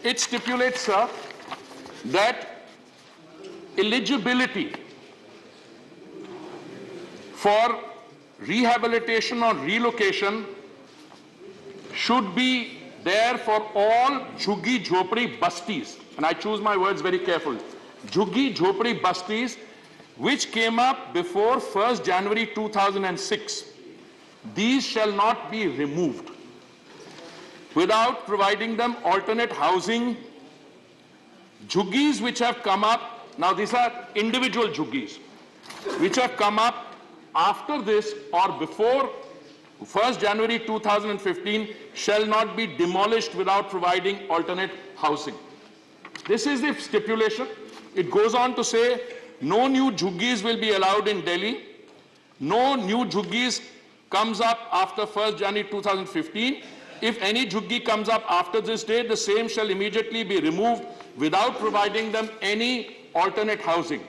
It stipulates, sir, that eligibility for rehabilitation or relocation should be there for all Jhuggi Jhopri Bastis, and I choose my words very carefully. Jhuggi Jhopri Bastis, which came up before 1st January 2006. These shall not be removed without providing them alternate housing. Jhuggis which have come up, now these are individual Jhuggis, which have come up after this or before 1st January 2015 shall not be demolished without providing alternate housing. This is the stipulation. It goes on to say, no new Jhuggis will be allowed in Delhi. No new Jhuggis comes up after 1st January 2015. If any Jhuggi comes up after this date, the same shall immediately be removed without providing them any alternate housing.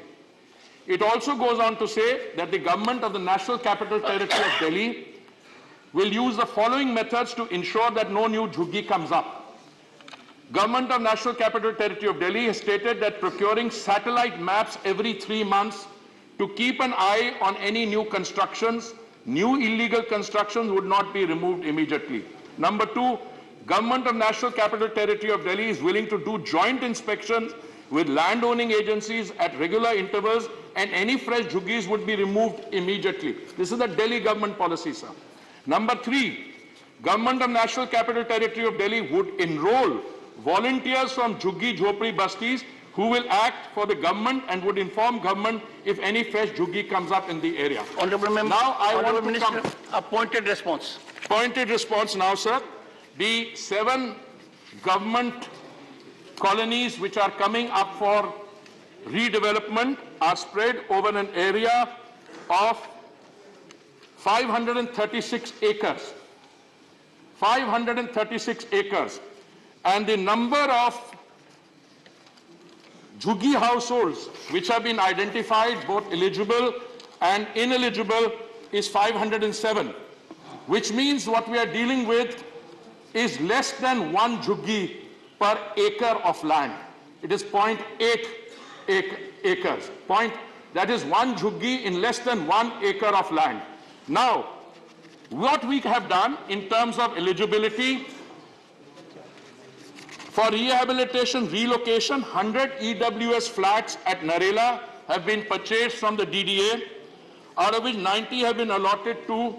It also goes on to say that the government of the National Capital Territory of Delhi will use the following methods to ensure that no new Jhuggi comes up. Government of National Capital Territory of Delhi has stated that procuring satellite maps every 3 months to keep an eye on any new constructions, new illegal constructions would not be removed immediately. Number 2, Government of National Capital Territory of Delhi is willing to do joint inspections with land-owning agencies at regular intervals, and any fresh Jhuggis would be removed immediately. This is the Delhi government policy, sir. Number 3, Government of National Capital Territory of Delhi would enroll volunteers from Jhuggi Jhopri Bastis who will act for the government and would inform government if any fresh Jhuggi comes up in the area. Honourable Member, now I want to Minister, pointed response. Pointed response now, sir. The 7 government colonies which are coming up for redevelopment are spread over an area of 536 acres. 536 acres. And the number of Jhuggi households which have been identified, both eligible and ineligible, is 507. Which means what we are dealing with is less than 1 Jhuggi per acre of land. It is 0.8 acres. That is 1 Jhuggi in less than 1 acre of land. Now, what we have done in terms of eligibility for rehabilitation, relocation, 100 EWS flats at Narela have been purchased from the DDA, out of which 90 have been allotted to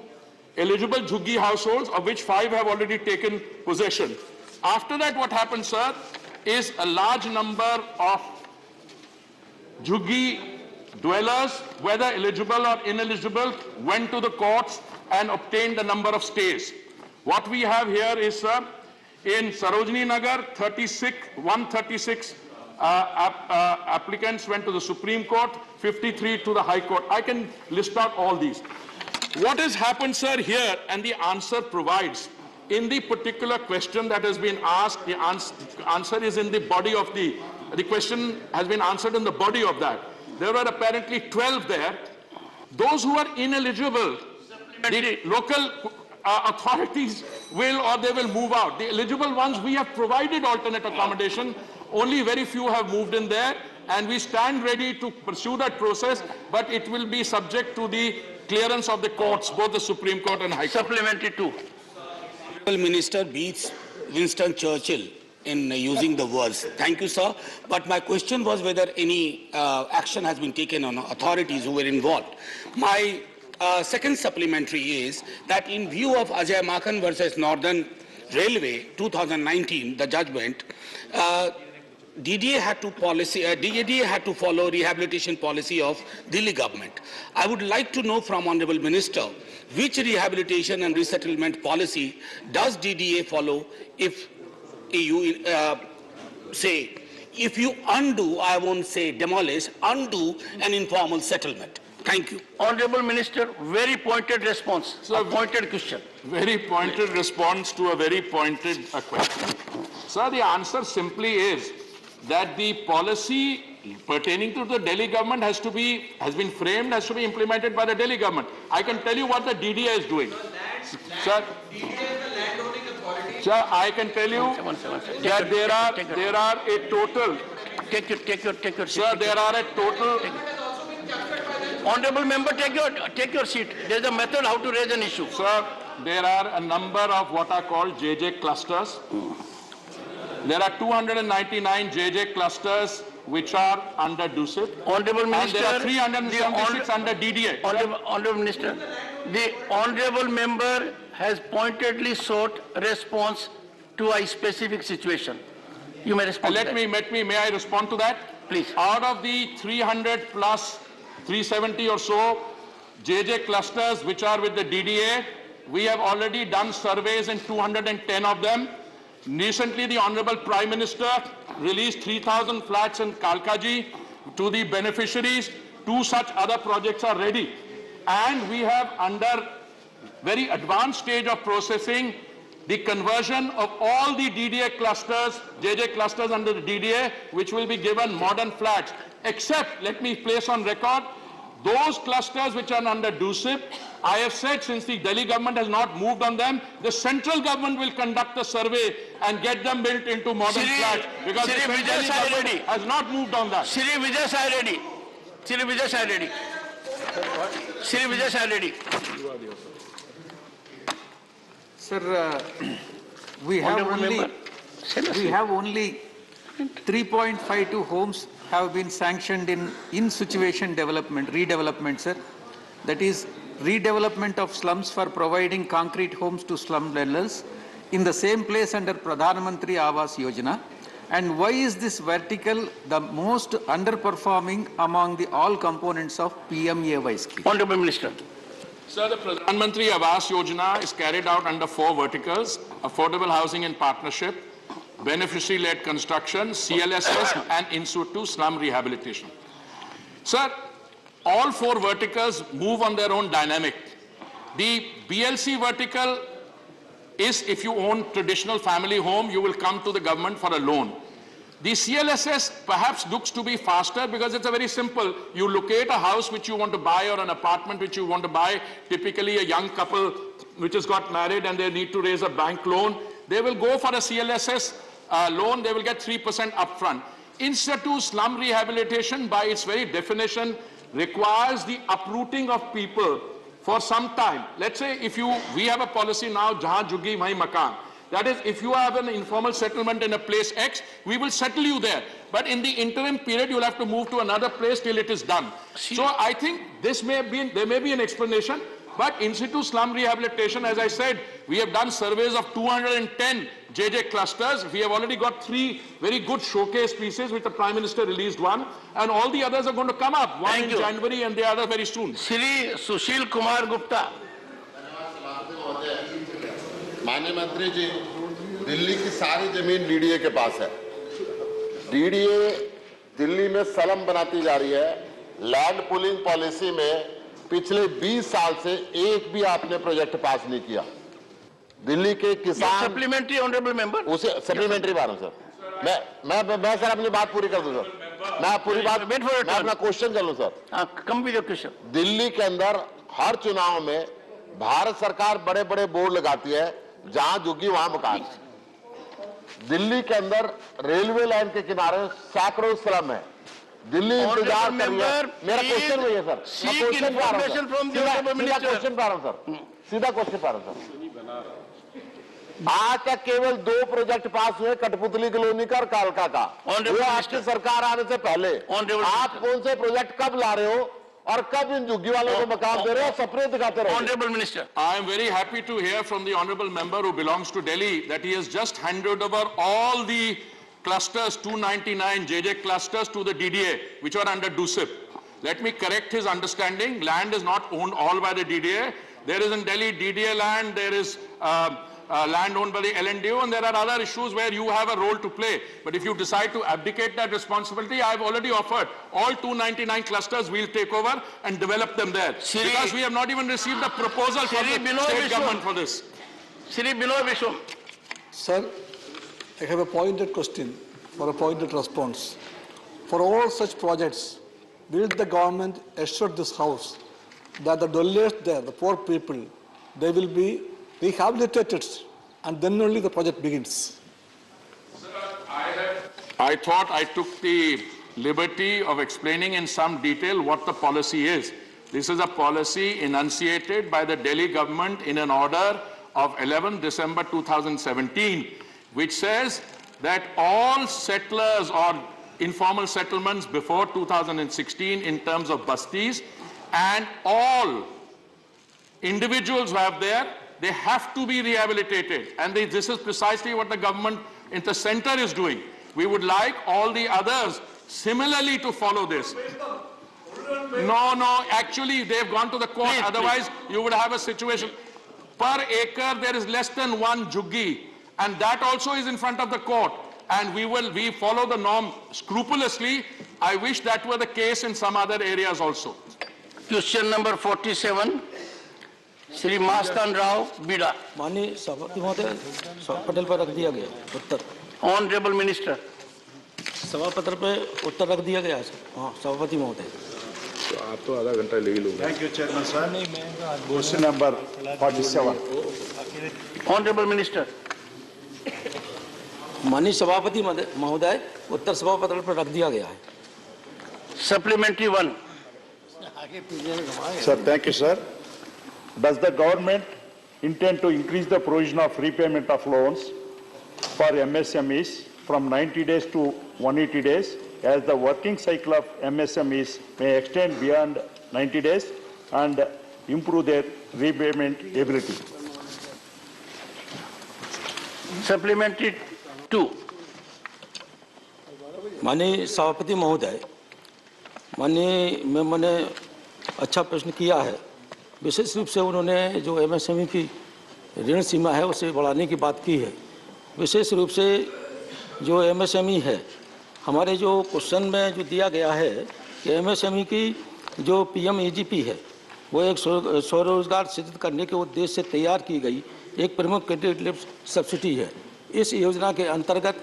eligible Jhuggi households, of which 5 have already taken possession. After that, what happened, sir, is a large number of Jhuggi dwellers, whether eligible or ineligible, went to the courts and obtained a number of stays. What we have here is, sir, in Sarojini Nagar, 136 applicants went to the Supreme Court, 53 to the High Court. I can list out all these. What has happened, sir, here, and the answer provides, in the particular question that has been asked, the answer is in the body of the question has been answered in the body of that. There were apparently 12 there. Those who are ineligible, the local authorities will or they will move out. The eligible ones, we have provided alternate accommodation. Only very few have moved in there, and we stand ready to pursue that process, but it will be subject to the clearance of the courts, both the Supreme Court and High Court. Supplementary 2. The Minister beats Winston Churchill in using the words. Thank you, sir. But my question was whether any action has been taken on authorities who were involved. My second supplementary is that in view of Ajay Makhan versus Northern Railway 2019, the judgment, DDA had to follow rehabilitation policy of Delhi government. I would like to know from Honorable Minister, which rehabilitation and resettlement policy does DDA follow if you say, if you undo, I won't say demolish, undo an informal settlement? Thank you. Honorable Minister, very pointed response. So, a pointed question. Very pointed response to a very pointed question. Sir, the answer simply is that the policy pertaining to the Delhi government has to be implemented by the Delhi government. I can tell you what the DDA is doing. Sir, Sir, I can tell you One second. that there are a total, Take your seat. sir, there are a total, Honorable member, take your seat. There's a method how to raise an issue. sir, there are a number of what are called JJ clusters. There are 299 JJ clusters which are under DUSIP. Honorable And Minister. there are 376 under DDA. Honorable Minister, the honorable member has pointedly sought response to a specific situation. You may respond to that. May I respond to that? Please. Out of the 300 plus 370 or so JJ clusters which are with the DDA, we have already done surveys in 210 of them. Recently, the Honorable Prime Minister released 3,000 flats in Kalkaji to the beneficiaries. 2 such other projects are ready. And we have under very advanced stage of processing the conversion of all the DDA clusters, JJ clusters under the DDA, which will be given modern flats, except, let me place on record, those clusters which are under DUSIP, I have said since the Delhi government has not moved on them, the central government will conduct a survey and get them built into modern flats, because the central government has not moved on that. Shri Vijay Sai Reddy. Shri Vijay Sai Reddy. Shri Vijay Sai Reddy. Sir, we have only 3.52 homes have been sanctioned in situation development, redevelopment, sir. That is redevelopment of slums for providing concrete homes to slum dwellers in the same place under Pradhan Mantri Awas Yojana. And why is this vertical the most underperforming among the all components of PMAY scheme? Honorable Minister. Sir, the Pradhan Mantri Awas Yojana is carried out under 4 verticals: affordable housing in partnership, beneficiary-led construction, CLSS, and in situ slum rehabilitation. Sir, all 4 verticals move on their own dynamic. The BLC vertical is if you own traditional family home, you will come to the government for a loan. The CLSS perhaps looks to be faster because it's a very simple. You locate a house which you want to buy or an apartment which you want to buy, typically a young couple which has got married and they need to raise a bank loan. They will go for a CLSS loan, they will get 3% upfront. In situ slum rehabilitation by its very definition requires the uprooting of people for some time. Let's say we have a policy now, jahan juggi wahi makan. That is, if you have an informal settlement in a place X, we will settle you there. But in the interim period, you'll have to move to another place till it is done. So I think there may be an explanation, but in situ slum rehabilitation, as I said, we have done surveys of 210 JJ clusters. We have already got 3 very good showcase pieces, which the Prime Minister released one, and all the others are going to come up, one in January and the other very soon. Shri Sushil Kumar Gupta. माननीय मंत्री जी, दिल्ली की सारी जमीन DDA के पास है। DDA Delhi में slum बनाती जा रही है। लैंड पूलिंग पॉलिसी में पिछले 20 साल से एक भी आपने प्रोजेक्ट पास नहीं किया। दिल्ली के किसान सप्लीमेंट्री ऑनरेबल मेंबर उसे सप्लीमेंट्री बात सर मैं सर अपनी बात पूरी कर दूं सर। मैं पूरी बात मैं अपना क्वेश्चन कर लूं sir. Come with your question. Delhi के अंदर हर चुनाव में भारत सरकार बड़े बड़े बोर्ड लगाती है, जहां झुग्गी वहां मकान। दिल्ली के अंदर रेलवे लाइन के किनारे सैकड़ों स्लम है। दिल्ली इंतजार कर रही है। मेरा क्वेश्चन वही है सर। सीधा क्वेश्चन पा रहा हूं सर। सीधा क्वेश्चन पा रहा हूं सर। आज तक केवल 2 प्रोजेक्ट पास हुए, कठपुतली कॉलोनी का और कालका का। वो आपकी सरकार आने से पहले। आप कौन से प्रोजेक्ट कब ला रहे हो और कब इन झुग्गी वालों को मकान दे रहे हो, सपने दिखाते रहो। Honorable Minister. I am very happy to hear from the honorable member who belongs to Delhi that he has just handed over all the clusters, 299 JJ clusters to the DDA, which are under DUSIP. Let me correct his understanding. Land is not owned all by the DDA. There is in Delhi DDA land, there is land owned by the LNDO, and there are other issues where you have a role to play. But if you decide to abdicate that responsibility, I have already offered all 299 clusters, we'll take over and develop them there. Because we have not even received a proposal from the state government for this. Shri Binoy Vishwam. Sir, I have a pointed question for a pointed response. For all such projects, will the government assure this House that the dwellers there, the poor people, they will be rehabilitated and then only the project begins. I thought I took the liberty of explaining in some detail what the policy is. This is a policy enunciated by the Delhi government in an order of 11 December 2017, which says that all settlers or informal settlements before 2016 in terms of bastis and all individuals who have there, they have to be rehabilitated. And this is precisely what the government in the center is doing. We would like all the others similarly to follow this. No, actually they've gone to the court, otherwise you would have a situation. Per acre there is less than one juggi, and that also is in front of the court. And we follow the norm scrupulously. I wish that were the case in some other areas also. Question number 47, Shri Mastan Rao, Bida. माननीय सभापति महोदय, पटल पर रख दिया गया उत्तर। Honorable Minister. सभापत्र पे उत्तर रख दिया गया सर। हाँ, सभापति महोदय। आप तो आधा घंटा ले ही लोगे। Thank you, Chairman, sir. Question number 47. Honorable Minister. माननीय सभापति महोदय, उत्तर सभापत्र पर रख दिया गया है। Supplementary 1. Sir, thank you, sir. Does the government intend to increase the provision of repayment of loans for MSMEs from 90 days to 180 days, as the working cycle of MSMEs may extend beyond 90 days and improve their repayment ability? Supplementary 2. माननीय सभापति महोदय, माननीय member ने अच्छा प्रश्न किया है। विशेष रूप से उन्होंने जो एमएसएमई की ऋण सीमा है उसे बढ़ाने की बात की है। विशेष रूप से जो एमएसएमई है, हमारे जो क्वेश्चन में जो दिया गया है कि एमएसएमई की जो पीएमईजीपी है वो एक स्वरोजगार सृजित करने के उद्देश्य से तैयार की गई एक प्रमुख क्रेडिट लिफ्ट सब्सिडी है। इस योजना के अंतर्गत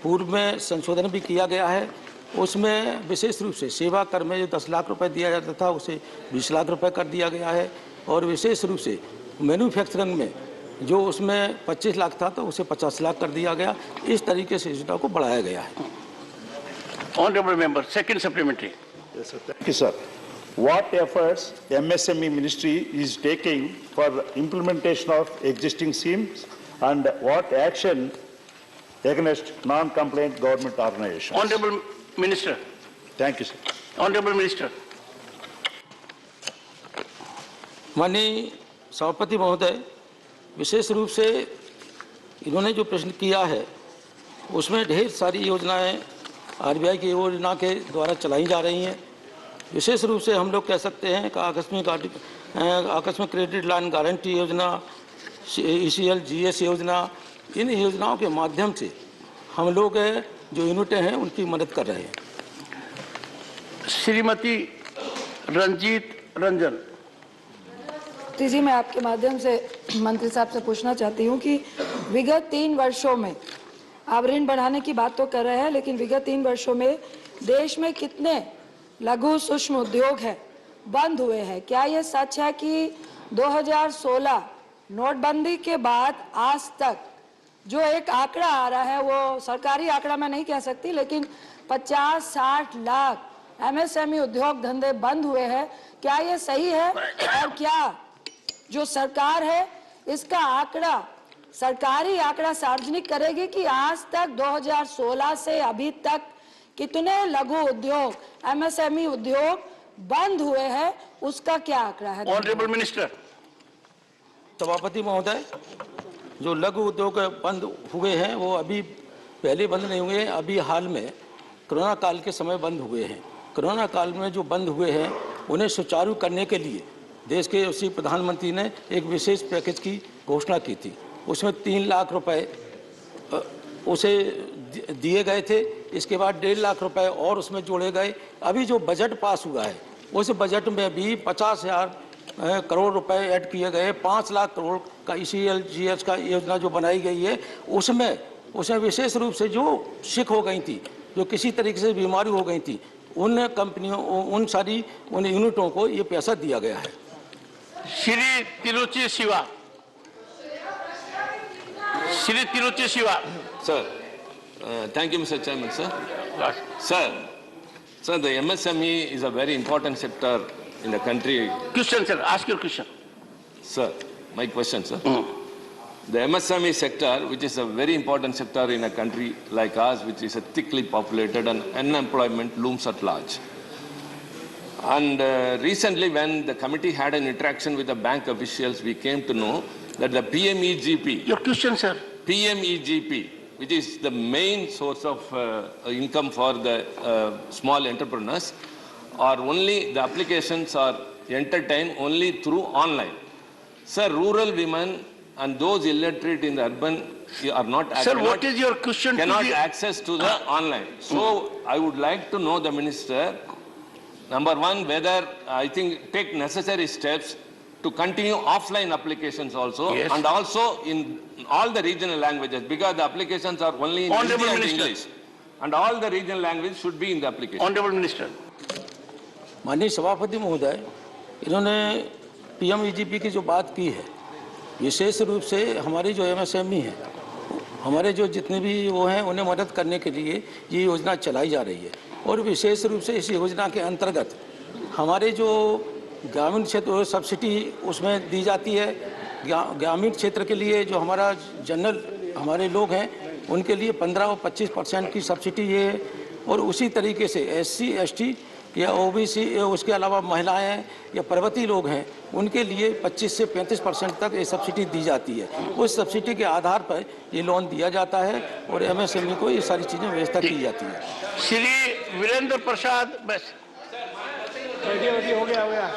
पूर्व में संशोधन भी किया गया है। उसमें विशेष रूप से सेवा कर में जो 10 लाख रुपए दिया जाता था उसे 20 लाख रुपए कर दिया गया है, और विशेष रूप से मैन्युफैक्चरिंग में जो उसमें 25 लाख था तो उसे 50 लाख कर दिया गया। इस तरीके से योजना को बढ़ाया गया है। Honorable Member, second supplementary. Yes, sir. Thank you, sir. What efforts MSME Ministry is taking for implementation of existing schemes, and what action against non-compliant government organizations? Honorable Minister. Thank you, sir. Honorable Minister. माननीय सभापति महोदय, विशेष रूप से इन्होंने जो प्रश्न किया है उसमें ढेर सारी योजनाएं आरबीआई की योजना के द्वारा चलाई जा रही हैं। विशेष रूप से हम लोग कह सकते हैं कि आकस्मिक क्रेडिट लाइन गारंटी योजना, ईसीएल जीएस योजना, इन योजनाओं के माध्यम से हम लोग जो यूनिटें हैं उनकी मदद कर रहे हैं। श्रीमती रंजीत रंजन। जी, मैं आपके माध्यम से मंत्री साहब से पूछना चाहती हूँ कि विगत 3 वर्षों में आप ऋण बढ़ाने की बात तो कर रहे हैं, लेकिन विगत 3 वर्षों में देश में कितने लघु सूक्ष्म उद्योग हैं बंद हुए हैं? क्या ये सच है कि 2016 नोटबंदी के बाद आज तक जो एक आंकड़ा आ रहा है, वो सरकारी आंकड़ा मैं नहीं कह सकती, लेकिन 50-60 लाख एमएसएमई उद्योग धंधे बंद हुए हैं? क्या ये सही है? और क्या जो सरकार है इसका आंकड़ा, सरकारी आंकड़ा सार्वजनिक करेगी कि आज तक 2016 से अभी तक कितने लघु उद्योग एमएसएमई उद्योग बंद हुए हैं, उसका क्या आंकड़ा है? Honourable minister. सभापति महोदय, जो लघु उद्योग बंद हुए हैं वो अभी पहले बंद नहीं हुए हैं, अभी हाल में कोरोना काल के समय बंद हुए हैं। कोरोना काल में जो बंद हुए हैं उन्हें सुचारू करने के लिए देश के उसी प्रधानमंत्री ने एक विशेष पैकेज की घोषणा की थी। उसमें 3 लाख रुपए उसे दिए गए थे। इसके बाद 1.5 लाख रुपए और उसमें जोड़े गए। अभी जो बजट पास हुआ है उस बजट में भी 50,000 करोड़ रुपए ऐड किए गए। 5 लाख करोड़ का ईसीएल जीएस का योजना जो बनाई गई है उसमें विशेष रूप से जो सिक हो गई थी, जो किसी तरीके से बीमारी हो गई थी, उन कंपनियों, उन यूनिटों को ये पैसा दिया गया है। Shri Tiruchi Shiva. Shri Tiruchi Shiva. Sir, thank you, Mr. Chairman, sir. Sir, the MSME is a very important sector in the country. Question, sir. Ask your question. Sir, my question, sir. The MSME sector, which is a very important sector in a country like ours, which is a thickly populated and unemployment looms at large. And recently, when the committee had an interaction with the bank officials, we came to know that the PMEGP, Your question, sir. PMEGP, which is the main source of income for the small entrepreneurs, are only, the applications are entertained only through online. Sir, rural women and those illiterate in the urban are not Sir, what is your question? cannot access to the online. So I would like to know the minister, number one, whether I think take necessary steps to continue offline applications also, Yes. and also in all the regional languages, because the applications are only in Honorable Hindi and Minister. English, and all the regional languages should be in the application. Honorable Minister. माननीय सभापति महोदय, इन्होंने PMEGP की जो बात की है, विशेष रूप से हमारी जो एमएसएमई है, हमारे जो जितने भी वो हैं उन्हें मदद करने के लिए ये योजना चलाई जा रही है। और विशेष रूप से इस योजना के अंतर्गत हमारे जो ग्रामीण क्षेत्र सब्सिडी उसमें दी जाती है। ग्रामीण क्षेत्र के लिए जो हमारा जनरल हमारे लोग हैं उनके लिए 15 और 25% की सब्सिडी ये है। और उसी तरीके से एससी, एसटी या ओबीसी, उसके अलावा महिलाएं या पर्वतीय लोग हैं उनके लिए 25 से 35% तक ये सब्सिडी दी जाती है। उस सब्सिडी के आधार पर ये लोन दिया जाता है और एमएसएमई को ये सारी चीज़ें व्यवस्था की जाती है। श्री वीरेंद्र प्रसाद, बस हो गया।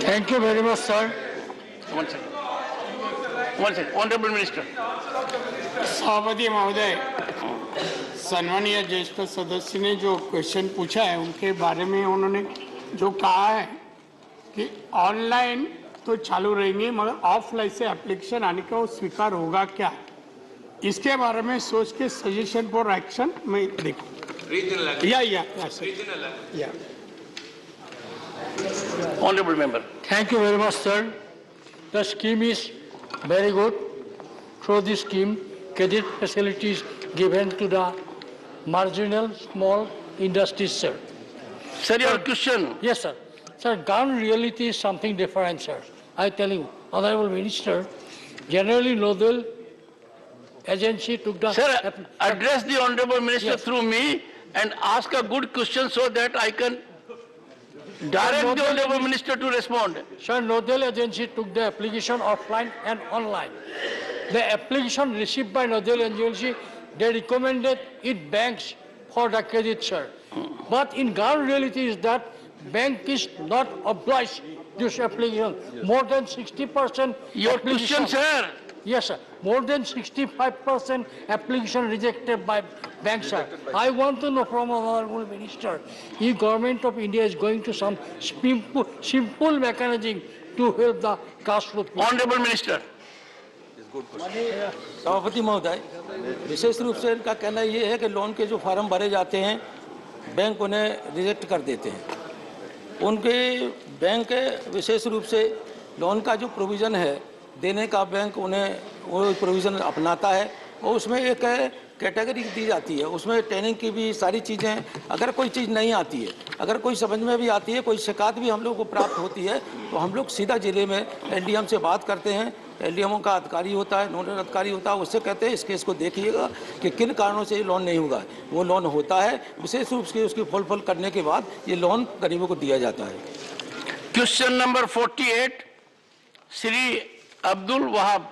Thank you very much, sir. One second. Honorable Minister. सभापति महोदय, सम्मानीय ज्येष्ठ सदस्य ने जो क्वेश्चन पूछा है उनके बारे में उन्होंने जो कहा है कि ऑनलाइन तो चालू रहेंगे मगर ऑफलाइन से एप्लीकेशन आने का वो स्वीकार होगा क्या, इसके बारे में सोच के सजेशन फॉर एक्शन मैं देखूँ। Yeah. Honorable Member. Thank you very much, sir. The scheme is very good. Through this scheme, credit facilities given to the marginal small industries, sir. Sir, your question. Yes, sir. Sir, ground reality is something different, sir. I tell you, Honorable Minister, generally Nodal agency took the... Sir, address the Honorable Minister Yes. through me and ask a good question so that I can direct the Honorable Minister to respond. Sir, Nodal agency took the application offline and online. The application received by Nodal agency, they recommended it banks for the credit, sir. But in ground reality is that bank is not obliged this application. More than 60% Your question, sir. Yes, sir. More than 65% application rejected by banks, sir. I want to know from our Honorable Minister, if Government of India is going to some simple mechanism to help the cash flow. Honorable Minister. सभापति महोदय, विशेष रूप से इनका कहना ये है कि loan के जो फार्म भरे जाते हैं बैंक उन्हें रिजेक्ट कर देते हैं। उनके बैंक विशेष रूप से लोन का जो प्रोविज़न है देने का बैंक उन्हें वो प्रोविज़न अपनाता है और उसमें एक कैटेगरी दी जाती है, उसमें ट्रेनिंग की भी सारी चीज़ें, अगर कोई चीज़ नहीं आती है, अगर कोई समझ में भी आती है, कोई शिकायत भी हम लोग को प्राप्त होती है तो हम लोग सीधा ज़िले में एलडीएम से बात करते हैं। एलडीएमओ का अधिकारी होता है, नोडल अधिकारी होता है, उससे कहते हैं इस केस को देखिएगा कि किन कारणों से ये लोन नहीं होगा। वो लोन होता है, विशेष रूप से उसकी फुलफिल करने के बाद ये लोन गरीबों को दिया जाता है। Question number 48, Shri Abdul Wahab.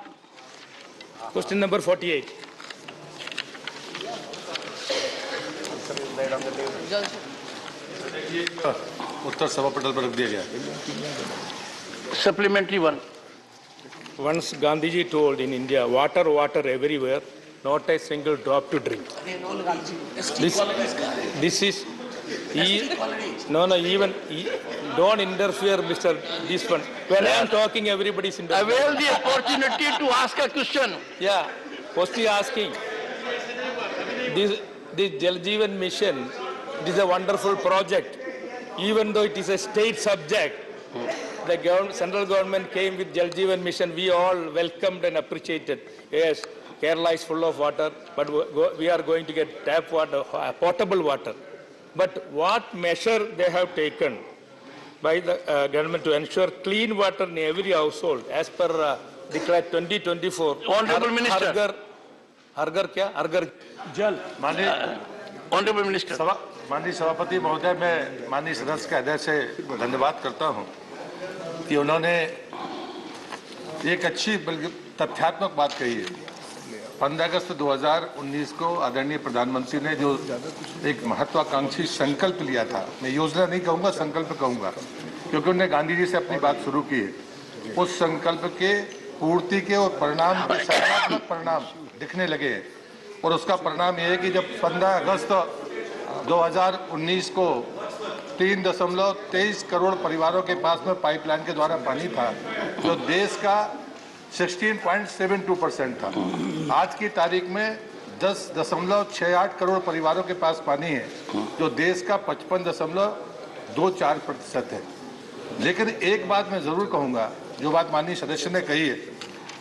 Question number 48. उत्तर सभा पटल पर रख दिया गया। Supplementary one. Once Gandhiji told in India, water, water everywhere, not a single drop to drink. This is even don't interfere, Mr. This one. When I am talking, everybody's interfering. Avail the opportunity to ask a question. Yeah, firstly asking. This Jal Jeevan Mission, it is a wonderful project. Even though it is a state subject, the central government came with Jal Jeevan Mission, we all welcomed and appreciated. Yes, Kerala is full of water, but we are going to get tap water, potable water. But what measure they have taken by the government to ensure clean water in every household as per declared 2024? Honorable Minister. Hargar Jal. Honorable Minister. माननीय सभापति महोदय, मैं माननीय सदस्य के हृदय से धन्यवाद करता हूं कि उन्होंने एक अच्छी बल्कि तथ्यात्मक बात कही है। 15 अगस्त 2019 को आदरणीय प्रधानमंत्री ने जो एक महत्वाकांक्षी संकल्प लिया था, मैं योजना नहीं कहूँगा, संकल्प कहूँगा, क्योंकि उन्होंने गांधी जी से अपनी बात शुरू की है। उस संकल्प के पूर्ति के और परिणाम, सकारात्मक परिणाम दिखने लगे हैं। और उसका परिणाम यह है कि जब 15 अगस्त 2019 को 3.23 करोड़ परिवारों के पास में पाइपलाइन के द्वारा पानी था, जो देश का 16.72% था। आज की तारीख में 10.68 करोड़ परिवारों के पास पानी है, जो देश का 55.24% है। लेकिन एक बात मैं जरूर कहूंगा, जो बात माननीय सदस्य ने कही है,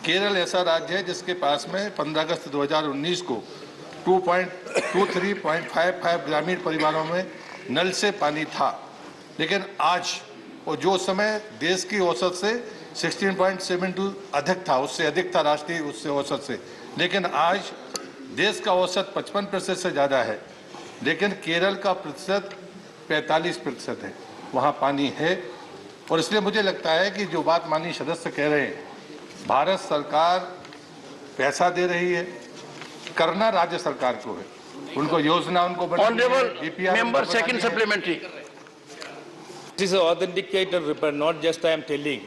केरल ऐसा राज्य है जिसके पास में 15 अगस्त 2019 को 23.55 ग्रामीण परिवारों में नल से पानी था। लेकिन आज, और जो समय देश की औसत से 16.72 अधिक था, उससे अधिक था राष्ट्रीय उससे औसत से, लेकिन आज देश का औसत 55% से ज़्यादा है। लेकिन केरल का प्रतिशत 45% है, वहाँ पानी है। और इसलिए मुझे लगता है कि जो बात माननीय सदस्य कह रहे हैं, भारत सरकार पैसा दे रही है, करना राज्य सरकार को है, उनको योजना उनको Honorable Member, second supplementary. This is an authenticated report, not just I am telling.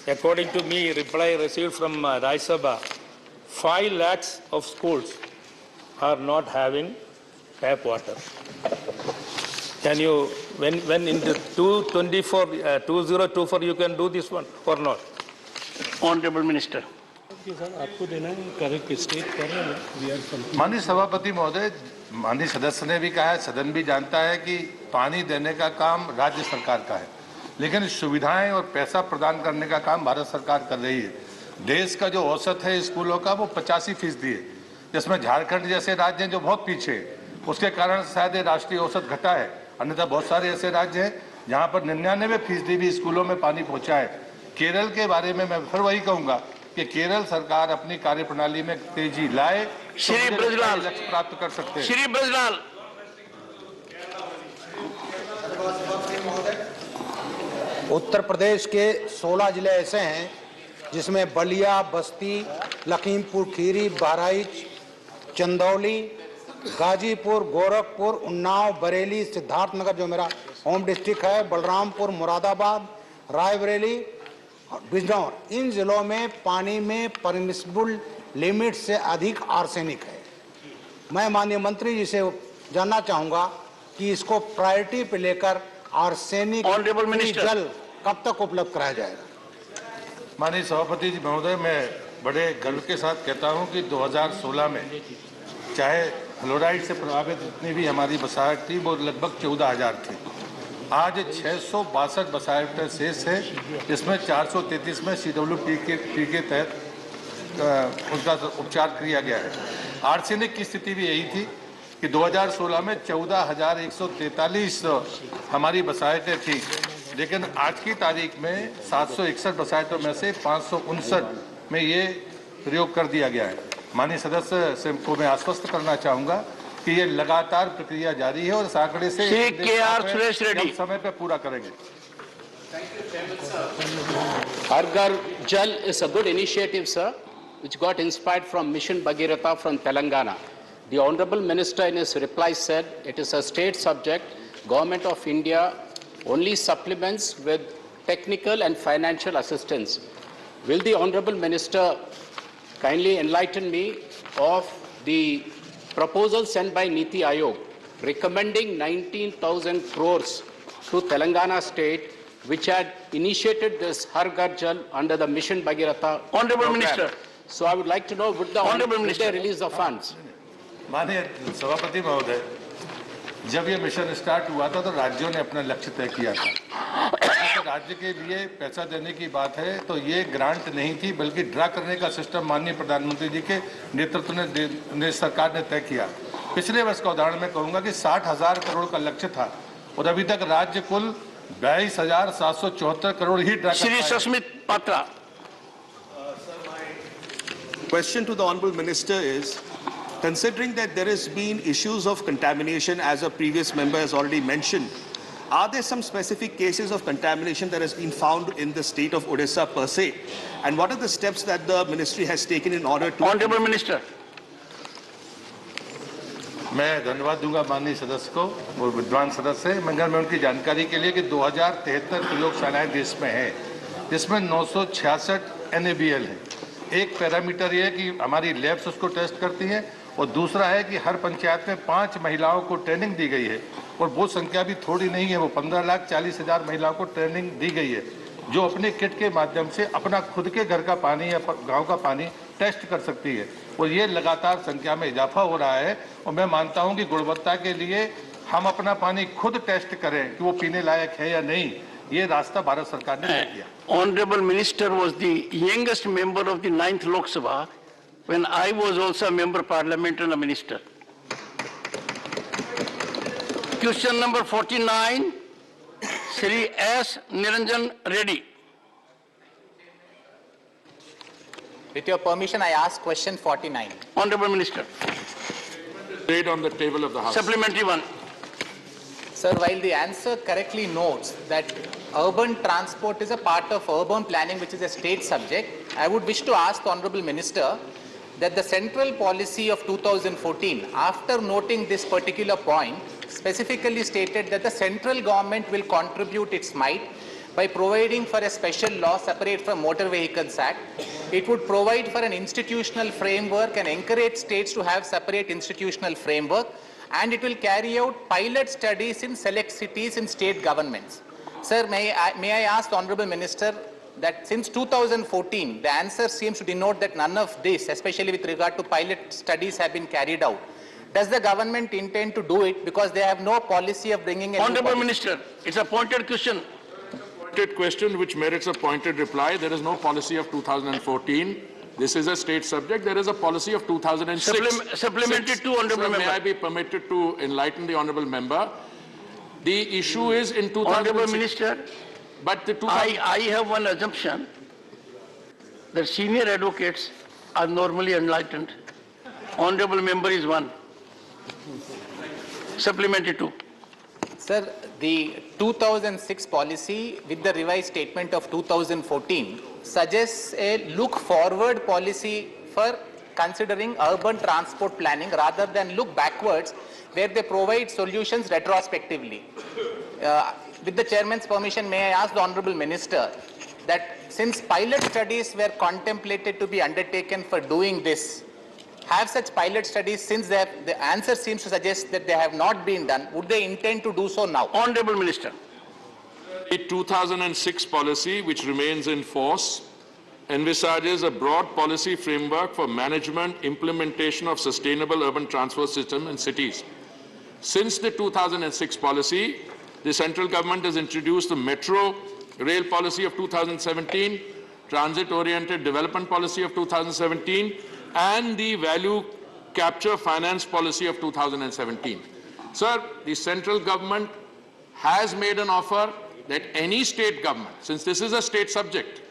According to me, reply received from Rajya Sabha, 5 lakhs of schools are not having tap water. Can you, when in the 2024, you can do this one or not? Honorable Minister. माननीय सभापति महोदय, माननीय सदस्य ने भी कहा है, सदन भी जानता है कि पानी देने का काम राज्य सरकार का है, लेकिन सुविधाएं और पैसा प्रदान करने का काम भारत सरकार कर रही है। देश का जो औसत है स्कूलों का वो 85% है, जिसमें झारखंड जैसे राज्य हैं जो बहुत पीछे है, उसके कारण शायद राष्ट्रीय औसत घटा है। अन्यथा बहुत सारे ऐसे राज्य हैं जहां पर 99% भी स्कूलों में पानी पहुंचा है। केरल के बारे में मैं फिर वही कहूंगा कि केरल सरकार अपनी कार्यप्रणाली में तेजी लाए, श्री ब्रजलाल लक्ष्य प्राप्त कर सकते हैं। श्री ब्रजलाल। उत्तर प्रदेश के 16 जिले ऐसे हैं जिसमें बलिया, बस्ती, लखीमपुर खीरी, बहराइच, चंदौली, गाजीपुर, गोरखपुर, उन्नाव, बरेली, सिद्धार्थनगर जो मेरा होम डिस्ट्रिक्ट है, बलरामपुर, मुरादाबाद, रायबरेली, बिजनौर, इन जिलों में पानी में परमिसिबल लिमिट से अधिक आर्सेनिक है। मैं माननीय मंत्री जी से जानना चाहूंगा कि इसको प्रायोरिटी पे लेकर आर्सेनिक जल कब तक उपलब्ध कराया जाएगा? माननीय सभापति जी महोदय, मैं बड़े गर्व के साथ कहता हूं कि 2016 में चाहे फ्लोराइड से प्रभावित जितनी भी हमारी बसाहट थी वो लगभग 14,000 थी। आज 662 बसाहटें शेष है, इसमें 433 में CWP के तहत उनका उपचार किया गया है। आर्सेनिक की स्थिति भी यही थी कि 2016 में 14,143 हमारी बसाहटें थी, लेकिन आज की तारीख में 761 बसाहटों में से 559 में ये प्रयोग कर दिया गया है। माननीय सदस्य से को मैं आश्वस्त करना चाहूंगा कि ये लगातार प्रक्रिया जारी है और इस आंकड़े से हम समय पे पूरा करेंगे। Har Ghar Jal is a good initiative, sir, which got inspired from Mission Bhagirath from Telangana. The Honorable Minister in his reply said it is a state subject. Government of India only supplements with technical and financial assistance. Will the Honorable Minister kindly enlighten me of the proposal sent by Niti Aayog recommending 19,000 crores to Telangana state, which had initiated this Har Ghar Jal under the Mission Bhagirath Honorable program. Minister. So I would like to know, would the Honorable would Minister they release the funds? माननीय सभापति महोदय, जब ये mission start हुआ था तो राज्यों ने अपना लक्ष्य तय किया था। राज्य के लिए पैसा देने की बात है तो ये ग्रांट नहीं थी बल्कि ड्रा करने का सिस्टम माननीय प्रधानमंत्री जी के नेतृत्व ने सरकार ने तय किया। पिछले वर्ष का उदाहरण मैं कहूंगा कि 60,000 करोड़ का लक्ष्य था और अभी तक राज्य कुल 22,774 करोड़ ही ड्रा Shri Sasmit Patra. Question to the Honorable Minister is, considering that there has been issues of contamination, as a previous member has already mentioned, are there some specific cases of contamination that has been found in the state of Odisha per se? And what are the steps that the ministry has taken in order to... Honorable Minister. मैं धन्यवाद दूंगा माननीय सदस्य को और विद्वान सदस्य मगर मैं उनकी जानकारी के लिए कि 2073 प्रयोगशालाएं देश में हैं जिसमें 966 NABL है। एक पैरामीटर ये है कि हमारी लैब्स उसको टेस्ट करती हैं और दूसरा है कि हर पंचायत में 5 महिलाओं को ट्रेनिंग दी गई है और वो संख्या भी थोड़ी नहीं है, वो 15,40,000 महिलाओं को ट्रेनिंग दी गई है जो अपने किट के माध्यम से अपना खुद के घर का पानी या गांव का पानी टेस्ट कर सकती है और ये लगातार संख्या में इजाफा हो रहा है और मैं मानता हूं कि गुणवत्ता के लिए हम अपना पानी खुद टेस्ट करें कि वो पीने लायक है या नहीं, ये रास्ता भारत सरकार ने तय किया। Honorable Minister was the youngest member of the 9th Lok Sabha when I was also a member of Parliament and a minister. Question number 49, Shri S. Niranjan Reddy. With your permission, I ask question 49. Honorable Minister. Laid on the table of the House. Supplementary one. Sir, while the answer correctly notes that urban transport is a part of urban planning, which is a state subject, I would wish to ask the Honorable Minister that the central policy of 2014, after noting this particular point, specifically stated that the central government will contribute its might by providing for a special law separate from Motor Vehicles Act. It would provide for an institutional framework and encourage states to have separate institutional framework, and it will carry out pilot studies in select cities in state governments. Sir, may I ask the Honorable Minister that since 2014, the answer seems to denote that none of this, especially with regard to pilot studies, have been carried out. Does the government intend to do it because they have no policy of bringing a Honorable Minister, it's a pointed question. Pointed question which merits a pointed reply. There is no policy of 2014. This is a state subject. There is a policy of 2006. Supplementary to Honorable Member. May I be permitted to enlighten the Honorable Member? The issue is in 2006. Honorable Minister, but the I have one assumption that senior advocates are normally enlightened. Honorable Member is one. Supplementary two. Sir, the 2006 policy with the revised statement of 2014 suggests a look-forward policy for considering urban transport planning rather than look backwards, where they provide solutions retrospectively. With the Chairman's permission, may I ask the Honorable Minister that since pilot studies were contemplated to be undertaken for doing this, have such pilot studies, since the answer seems to suggest that they have not been done, would they intend to do so now? Honorable Minister. The 2006 policy, which remains in force, envisages a broad policy framework for management, implementation of sustainable urban transport system in cities. Since the 2006 policy, the central government has introduced the Metro Rail Policy of 2017, Transit-Oriented Development Policy of 2017, and the Value Capture Finance Policy of 2017. Sir, the central government has made an offer that any state government, since this is a state subject,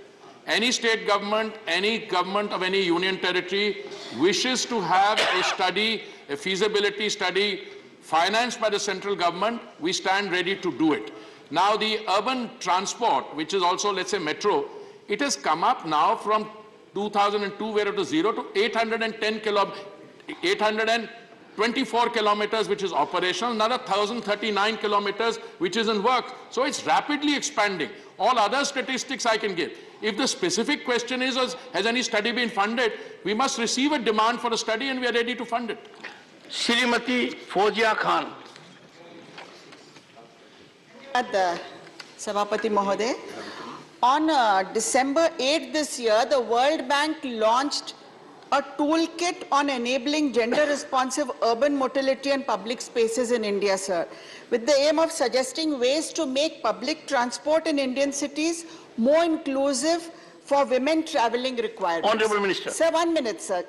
any state government, any government of any union territory wishes to have a study, a feasibility study financed by the central government, we stand ready to do it. Now the urban transport, which is also, let's say, metro, it has come up now from 2002, where it was 0 to 824 kilometers, which is operational, another 1,039 kilometers, which is in work. So it's rapidly expanding. All other statistics I can give. If the specific question is, has any study been funded, we must receive a demand for a study and we are ready to fund it. Shrimati Fozia Khan. Sabhapati Mahoday. On December 8 this year, the World Bank launched a toolkit on enabling gender-responsive urban mobility and public spaces in India, sir, with the aim of suggesting ways to make public transport in Indian cities more inclusive for women traveling requirements. Honorable Minister. Sir, 1 minute, sir.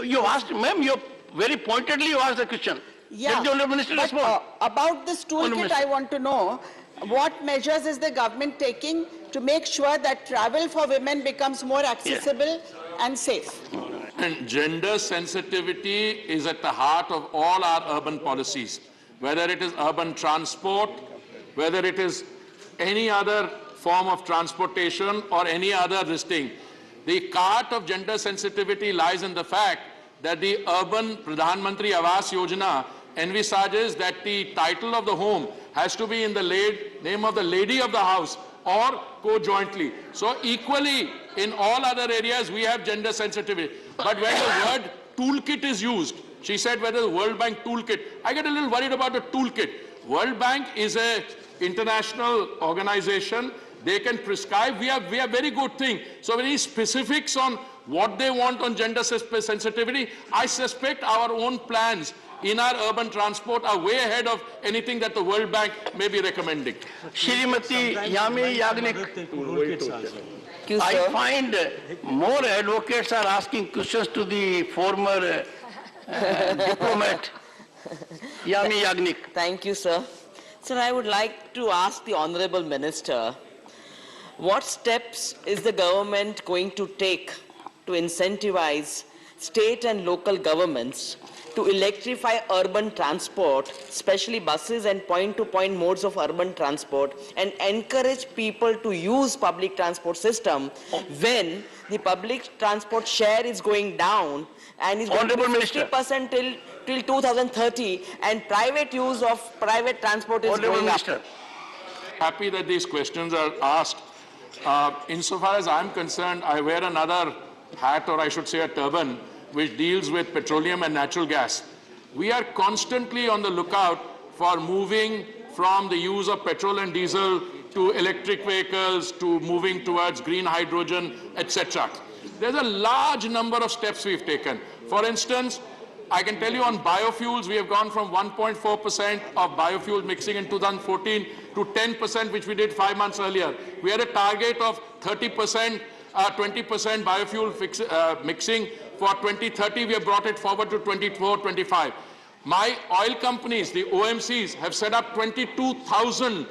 You asked, ma'am, you very pointedly you asked the question. Yeah, Let the Honorable Minister but, respond. about this toolkit, I want to know what measures is the government taking to make sure that travel for women becomes more accessible and safe? And gender sensitivity is at the heart of all our urban policies, whether it is urban transport, whether it is any other form of transportation or any other listing. The cart of gender sensitivity lies in the fact that the urban Pradhan Mantri Awas Yojana envisages that the title of the home has to be in the name of the lady of the house or co-jointly. So equally in all other areas we have gender sensitivity. But when the word toolkit is used, she said whether the World Bank toolkit, I get a little worried about the toolkit. World Bank is an international organization. They can prescribe. We have very good thing. So any specifics on what they want on gender sensitivity, I suspect our own plans in our urban transport are way ahead of anything that the World Bank may be recommending. Shrimati Yami Yagnik, I find more advocates are asking questions to the former diplomat Yami Yagnik. Thank you, sir. Sir, I would like to ask the Honorable Minister, what steps is the government going to take to incentivize state and local governments to electrify urban transport, especially buses and point-to-point modes of urban transport, and encourage people to use public transport system when the public transport share is going down and is going to be 50% till 2030, and private use of private transport is going up. Happy that these questions are asked. Insofar as I'm concerned, I wear another hat, or I should say a turban, which deals with petroleum and natural gas. We are constantly on the lookout for moving from the use of petrol and diesel to electric vehicles, to moving towards green hydrogen, etc. There's a large number of steps we've taken. For instance, I can tell you on biofuels, we have gone from 1.4% of biofuel mixing in 2014 to 10%, which we did 5 months earlier. We had a target of 30%, 20% biofuel mixing. For 2030, we have brought it forward to 24, 25. My oil companies, the OMCs, have set up 22,000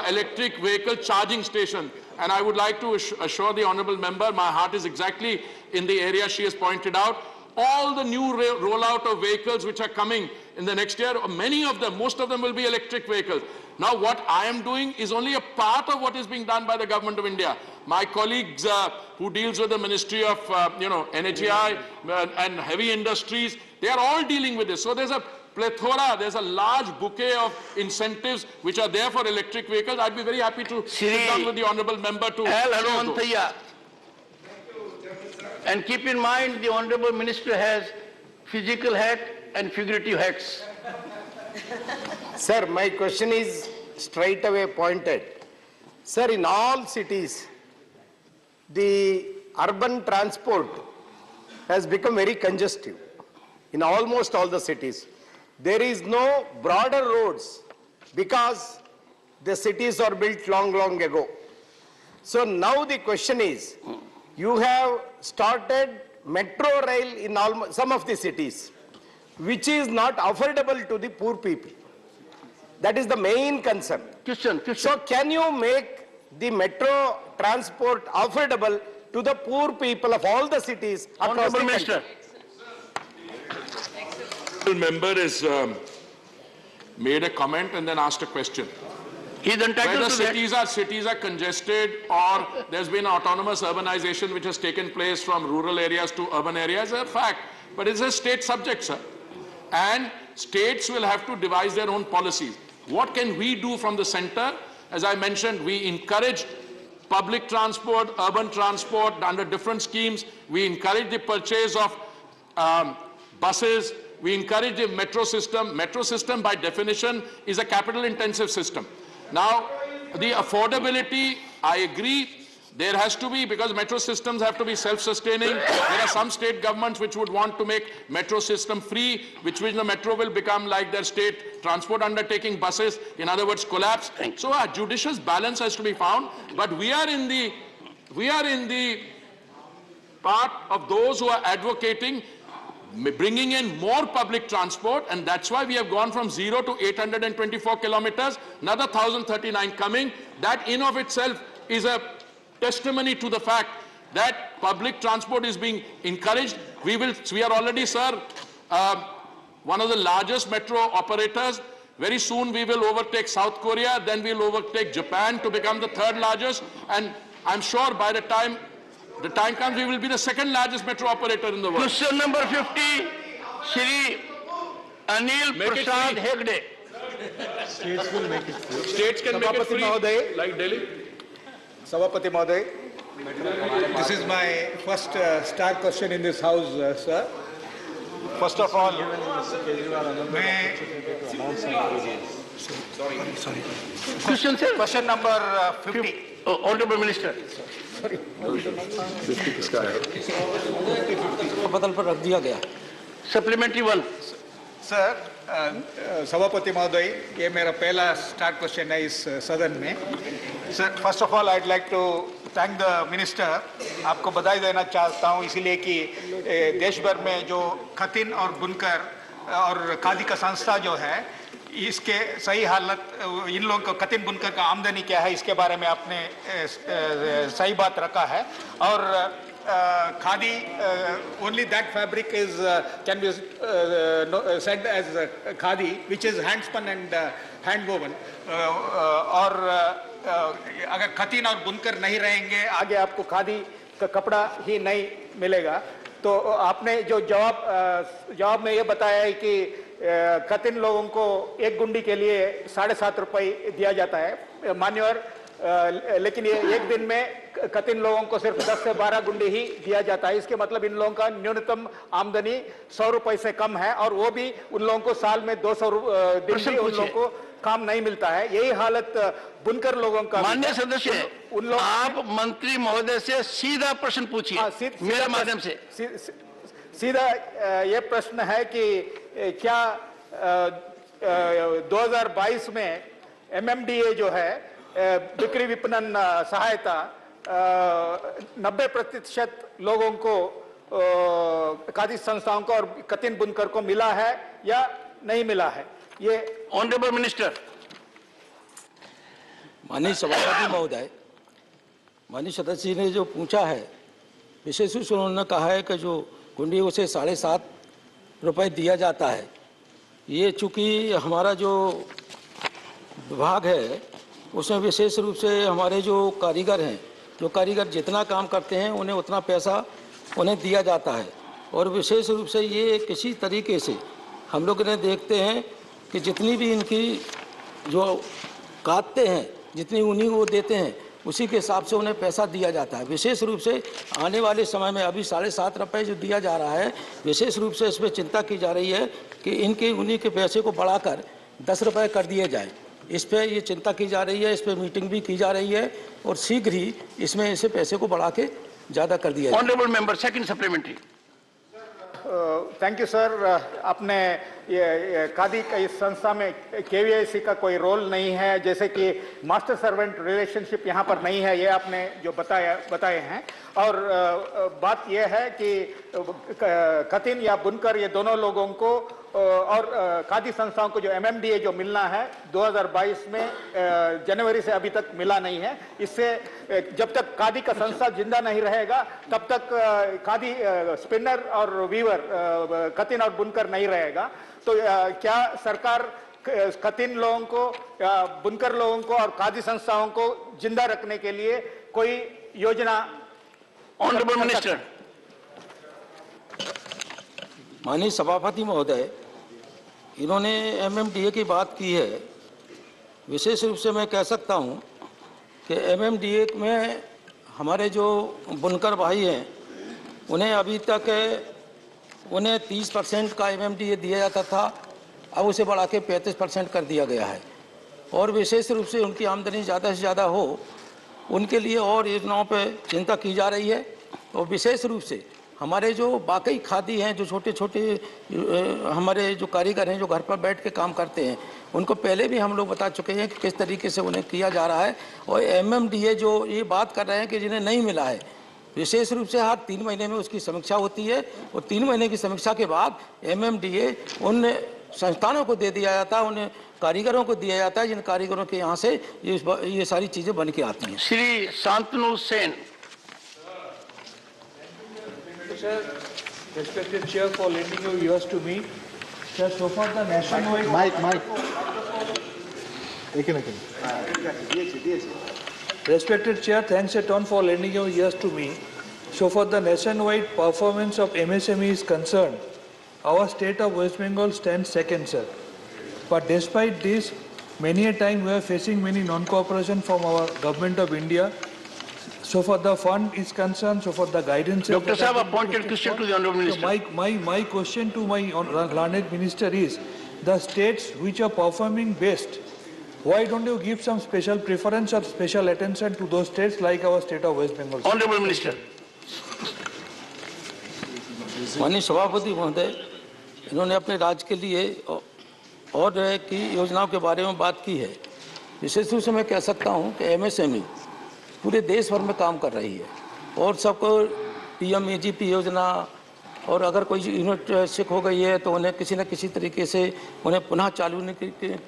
electric vehicle charging stations. And I would like to assure the honourable member, my heart is exactly in the area she has pointed out. All the new rollout of vehicles which are coming in the next year, many of them, most of them will be electric vehicles. Now what I am doing is only a part of what is being done by the Government of India. My colleagues who deals with the Ministry of NHAI and heavy industries, they are all dealing with this. So there's a plethora, there's a large bouquet of incentives which are there for electric vehicles. I'd be very happy to sit down with the honourable member to share those. And keep in mind, the Honorable Minister has physical hat and figurative hats. Sir, my question is straight away pointed. Sir, in all cities, the urban transport has become very congestive. In almost all the cities, there is no broader roads because the cities are built long ago. So now the question is, you have started metro rail in some of the cities, which is not affordable to the poor people. That is the main concern. So can you make the metro transport affordable to the poor people of all the cities across the country? The member has made a comment and then asked a question. He's entitled Whether to cities are congested or there's been autonomous urbanization which has taken place from rural areas to urban areas is a fact. But it's a state subject, sir. And states will have to devise their own policies. What can we do from the center? As I mentioned, we encourage public transport, urban transport under different schemes. We encourage the purchase of buses. We encourage the metro system. Metro system, by definition, is a capital-intensive system. Now, the affordability, I agree, There has to be, because metro systems have to be self-sustaining. There are some state governments which would want to make metro system free, which means the metro will become like their state transport undertaking buses, in other words, collapse. So a judicious balance has to be found, but we are in the part of those who are advocating bringing in more public transport, and that's why we have gone from 0 to 824 kilometers, another 1,039 coming. That in of itself is a testimony to the fact that public transport is being encouraged. We are already, sir, one of the largest metro operators. Very soon we will overtake South Korea, then we'll overtake Japan to become the third largest, and I'm sure by the time comes, we will be the second largest metro operator in the world. Question number 50, Shri Anil Prasad Hegde. States will make it free. States can make it free, like Delhi. Sabapati Mahoday, this is my first star question in this house, sir. First of all, Question, sir? Question number 50. Honorable Minister. बदल पर रख दिया गया. Supplementary one. Sir, सभापति महोदय, ये मेरा पहला स्टार्ट क्वेश्चन है इस सदन में. Sir, first of all I'd like to thank the minister. आपको बधाई देना चाहता हूँ इसलिए कि देश भर में जो खतिन और बुनकर और खादी का संस्था जो है, इसके सही हालत, इन लोगों को खतिन बुनकर का आमदनी क्या है, इसके बारे में आपने सही बात रखा है. और khadi, only that fabric is can be said as khadi, which is hand spun and hand woven. और अगर खतिन और बुनकर नहीं रहेंगे, आगे आपको खादी का कपड़ा ही नहीं मिलेगा. तो आपने जो जवाब में ये बताया है कि खतिन लोगों को एक गुंडी के लिए 7.5 रुपये दिया जाता है, मान्यवर, लेकिन ये एक दिन में खतिन लोगों को सिर्फ 10 से 12 गुंडी ही दिया जाता है. इसके मतलब इन लोगों का न्यूनतम आमदनी 100 रुपये से कम है, और वो भी उन लोगों को साल में 200 दिन भी उन लोगों को काम नहीं मिलता है. यही हालत बुनकर लोगों का. माननीय सदस्य, आप मंत्री महोदय से सीधा प्रश्न पूछिए मेरे माध्यम से. सीधा ये प्रश्न है कि क्या 2022 में MMDA जो है, बिक्री विपणन सहायता 90% लोगों को, खादी संस्थाओं को और खतिन बुनकर को मिला है या नहीं मिला है? ये ऑनरेबल मिनिस्टर. माननीय सभापति महोदय, माननीय सदस्य ने जो पूछा है, विशेष रूप से उन्होंने कहा है कि जो गुंडी उसे 7.5 रुपये दिया जाता है. ये चूँकि हमारा जो विभाग है उसमें विशेष रूप से हमारे जो कारीगर हैं, जो कारीगर जितना काम करते हैं उन्हें उतना पैसा उन्हें दिया जाता है. और विशेष रूप से ये किसी तरीके से हम लोग इन्हें देखते हैं कि जितनी भी इनकी जो काटते हैं, जितनी उन्हीं वो देते हैं, उसी के हिसाब से उन्हें पैसा दिया जाता है. विशेष रूप से आने वाले समय में अभी 7.5 रुपये जो दिया जा रहा है, विशेष रूप से इसमें चिंता की जा रही है कि इनके उन्हीं के पैसे को बढ़ाकर 10 रुपये कर दिए जाए. इस पर ये चिंता की जा रही है, इस पर मीटिंग भी की जा रही है, और शीघ्र ही इसमें ऐसे पैसे को बढ़ा के ज़्यादा कर दिया जाए. Honourable member, second supplementary. Thank you sir. आपने ये खादी का इस संस्था में KVIC का कोई रोल नहीं है, जैसे कि मास्टर सर्वेंट रिलेशनशिप यहाँ पर नहीं है, ये आपने जो बताए हैं. और बात यह है कि खतिन या बुनकर, ये दोनों लोगों को और खादी संस्थाओं को जो MMDA जो मिलना है 2022 में जनवरी से अभी तक मिला नहीं है. इससे जब तक खादी का संस्था जिंदा नहीं रहेगा तब तक खादी स्पिनर और वीवर, खतिन और बुनकर नहीं रहेगा. तो क्या सरकार खतिन लोगों को, बुनकर लोगों को और खादी संस्थाओं को जिंदा रखने के लिए कोई योजना? Honourable minister. माननीय सभापति महोदय, इन्होंने MMDA की बात की है. विशेष रूप से मैं कह सकता हूं कि MMDA में हमारे जो बुनकर भाई हैं, उन्हें अभी तक उन्हें 30% का MMDA दिया जाता था, अब उसे बढ़ा के 35% कर दिया गया है. और विशेष रूप से उनकी आमदनी ज़्यादा से ज़्यादा हो उनके लिए और योजनाओं पे चिंता की जा रही है। और विशेष रूप से हमारे जो बाकी खादी हैं, जो छोटे छोटे हमारे जो कारीगर हैं, जो घर पर बैठ के काम करते हैं, उनको पहले भी हम लोग बता चुके हैं कि किस तरीके से उन्हें किया जा रहा है। और MMDA जो ये बात कर रहे हैं कि जिन्हें नहीं मिला है, विशेष रूप से हर 3 महीने में उसकी समीक्षा होती है और 3 महीने की समीक्षा के बाद MMDA उन संस्थानों को दे दिया जाता है, उन कारीगरों को दिया जाता है जिन कारीगरों के यहाँ से ये सारी चीज़ें बन के आती हैं। Shri Shantanu Sen. Sir, respected Chair, for lending your ears to me. Sir, so far the nationwide... Respected Chair, thanks a ton for lending your ears to me. So far the nationwide performance of MSME is concerned, our state of West Bengal stands second, sir. But despite this, many a time we are facing many non-cooperation from our government of India. So far the fund is concerned, so far the guidance... Dr. Saab, appointed question to the Honourable Minister. So my question to my learned minister is, the states which are performing best, why don't you give some special preference or special attention to those states like our state of West Bengal? Honourable Minister. माननीय सभापति महोदय, इन्होंने अपने राज्य के लिए और की योजनाओं के बारे में बात की है। विशेष रूप से मैं कह सकता हूं कि MSME पूरे देश भर में काम कर रही है और सबको PMAGP योजना, और अगर कोई यूनिट सिक हो गई है तो उन्हें किसी न किसी तरीके से उन्हें पुनः चालू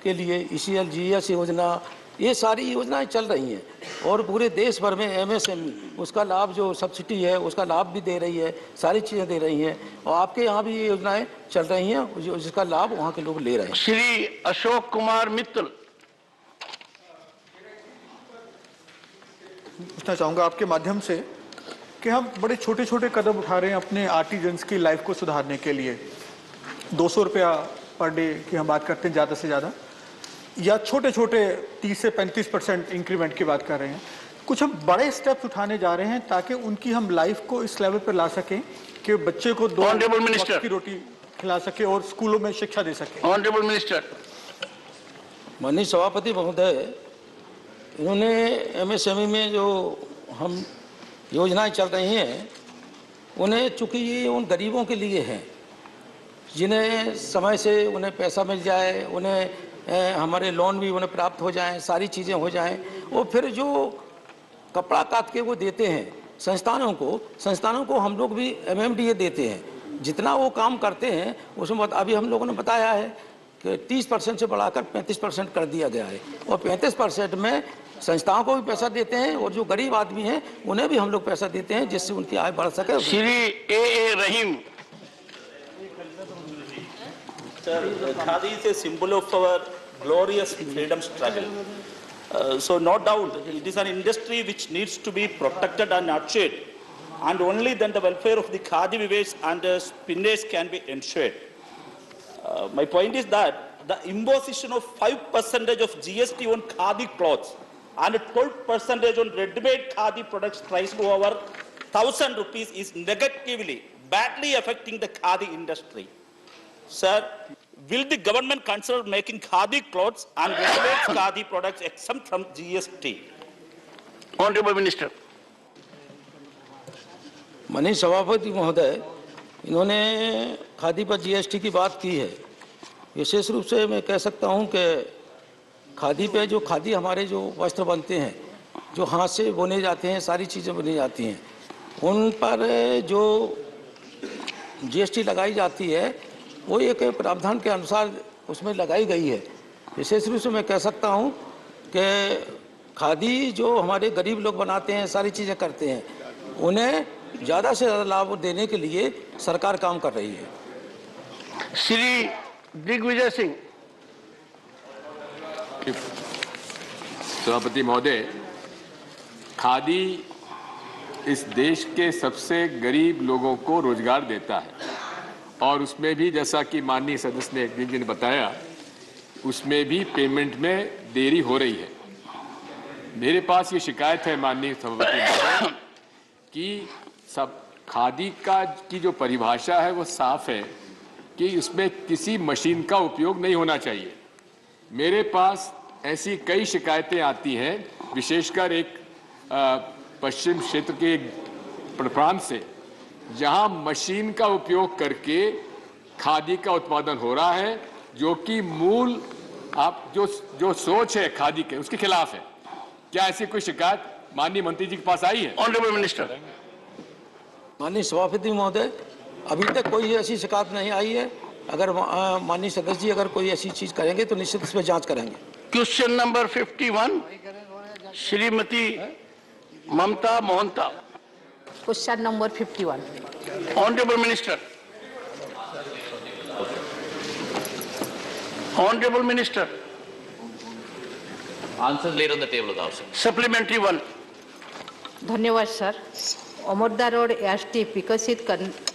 के लिए ECLGS योजना, ये सारी योजनाएं चल रही हैं और पूरे देश भर में MSME उसका लाभ, जो सब्सिडी है उसका लाभ भी दे रही है, सारी चीज़ें दे रही हैं और आपके यहाँ भी ये योजनाएं चल रही हैं जिसका लाभ वहाँ के लोग ले रहे हैं। श्री अशोक कुमार मित्तल। पूछना चाहूँगा आपके माध्यम से कि हम बड़े छोटे छोटे कदम उठा रहे हैं अपने आर्टिजन्स की लाइफ को सुधारने के लिए। 200 रुपया पर डे की हम बात करते हैं ज़्यादा से ज़्यादा, या छोटे छोटे 30 से 35% इंक्रीमेंट की बात कर रहे हैं। कुछ हम बड़े स्टेप्स उठाने जा रहे हैं ताकि उनकी हम लाइफ को इस लेवल पर ला सकें कि बच्चे को 2 वक्त की रोटी खिला सके और स्कूलों में शिक्षा दे सके। Honourable minister. माननीय सभापति महोदय, इन्होंने MSME में जो हम योजनाएं चल रही हैं उन्हें, चूँकि ये उन गरीबों के लिए हैं जिन्हें समय से उन्हें पैसा मिल जाए, उन्हें हमारे लोन भी उन्हें प्राप्त हो जाएं, सारी चीज़ें हो जाएं, और फिर जो कपड़ा काट के वो देते हैं संस्थानों को हम लोग भी MMDA देते हैं। जितना वो काम करते हैं उसमें अभी हम लोगों ने बताया है कि 30% से बढ़ाकर 35% कर दिया गया है और 35% में संस्थाओं को भी पैसा देते हैं और जो गरीब आदमी हैं उन्हें भी हम लोग पैसा देते हैं जिससे उनकी आय बढ़ सके। Shri A.A. Rahim. Sir, Khadi is a symbol of our glorious freedom struggle. So no doubt it is an industry which needs to be protected and nurtured, and only then the welfare of the Khadi weavers and spinners can be ensured. My point is that the imposition of 5% of GST on Khadi clothes and 12% on ready-made Khadi products priced over 1,000 rupees is negatively, badly affecting the Khadi industry. Sir, will the government consider making Khadi clothes and ready-made Khadi products exempt from GST? Honorable Minister. माननीय सभापति महोदय, इन्होंने खादी पर GST की बात की है। विशेष रूप से मैं कह सकता हूं कि खादी पे जो हमारे जो वस्त्र बनते हैं, जो हाथ से बुने जाते हैं, सारी चीज़ें बुनी जाती हैं, उन पर जो GST लगाई जाती है वो एक प्रावधान के अनुसार उसमें लगाई गई है। विशेष रूप से मैं कह सकता हूं कि खादी जो हमारे गरीब लोग बनाते हैं, सारी चीज़ें करते हैं, उन्हें ज़्यादा से ज़्यादा लाभ देने के लिए सरकार काम कर रही है। श्री दिग्विजय सिंह। सभापति महोदय, खादी इस देश के सबसे गरीब लोगों को रोजगार देता है और उसमें भी, जैसा कि माननीय सदस्य ने एक दिन बताया, उसमें भी पेमेंट में देरी हो रही है। मेरे पास ये शिकायत है माननीय सभापति महोदय कि सब खादी की जो परिभाषा है वो साफ है कि उसमें किसी मशीन का उपयोग नहीं होना चाहिए। मेरे पास ऐसी कई शिकायतें आती हैं, विशेषकर एक पश्चिम क्षेत्र के एक प्रांत से, जहां मशीन का उपयोग करके खादी का उत्पादन हो रहा है, जो कि मूल आप जो सोच है खादी के, उसके खिलाफ है। क्या ऐसी कोई शिकायत माननीय मंत्री जी के पास आई है? Honourable minister. माननीय सभापति महोदय, अभी तक कोई ऐसी शिकायत नहीं आई है। अगर माननीय सदस्य जी अगर कोई ऐसी चीज करेंगे तो निश्चित इस पर जांच करेंगे। Question number 51, Shrimati Mamata Mohanta. Question number 51। Honourable minister. Honourable minister. Answers laid on the table of the House. Supplementary 1। धन्यवाद सर। अमरदा रोड एयरस्ट्रिप विकसित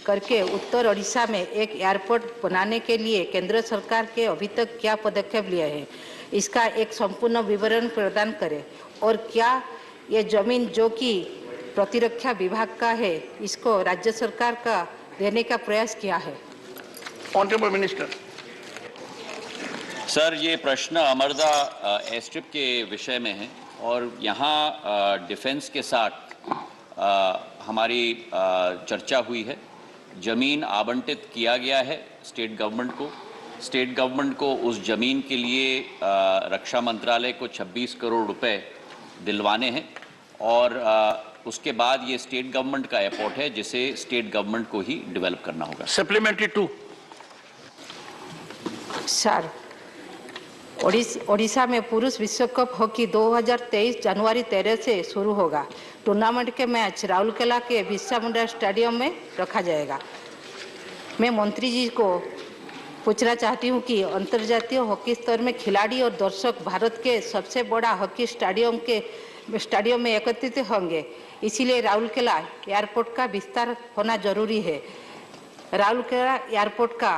करके उत्तर ओडिशा में एक एयरपोर्ट बनाने के लिए केंद्र सरकार के अभी तक क्या पदक्षेप लिए हैं, इसका एक संपूर्ण विवरण प्रदान करें। और क्या ये जमीन जो कि प्रतिरक्षा विभाग का है, इसको राज्य सरकार का देने का प्रयास किया है? Honourable minister. सर, ये प्रश्न अमरदा एयरस्ट्रिप के विषय में है और यहाँ डिफेंस के साथ हमारी चर्चा हुई है। जमीन आवंटित किया गया है स्टेट गवर्नमेंट को। स्टेट गवर्नमेंट को उस जमीन के लिए रक्षा मंत्रालय को 26 करोड़ रुपए दिलवाने हैं और उसके बाद ये स्टेट गवर्नमेंट का एयरपोर्ट है जिसे स्टेट गवर्नमेंट को ही डेवलप करना होगा। सप्लीमेंट्री 2। सर, ओडिशा में पुरुष विश्व कप हॉकी 2023 जनवरी 13 से शुरू होगा। टूर्नामेंट के मैच राउरकेला के बिरसा मुंडा स्टेडियम में रखा जाएगा। मैं मंत्री जी को पूछना चाहती हूं कि अंतर्राष्ट्रीय हॉकी स्तर में खिलाड़ी और दर्शक भारत के सबसे बड़ा हॉकी स्टेडियम में एकत्रित होंगे, इसीलिए राउरकेला एयरपोर्ट का विस्तार होना जरूरी है। राउरकेला एयरपोर्ट का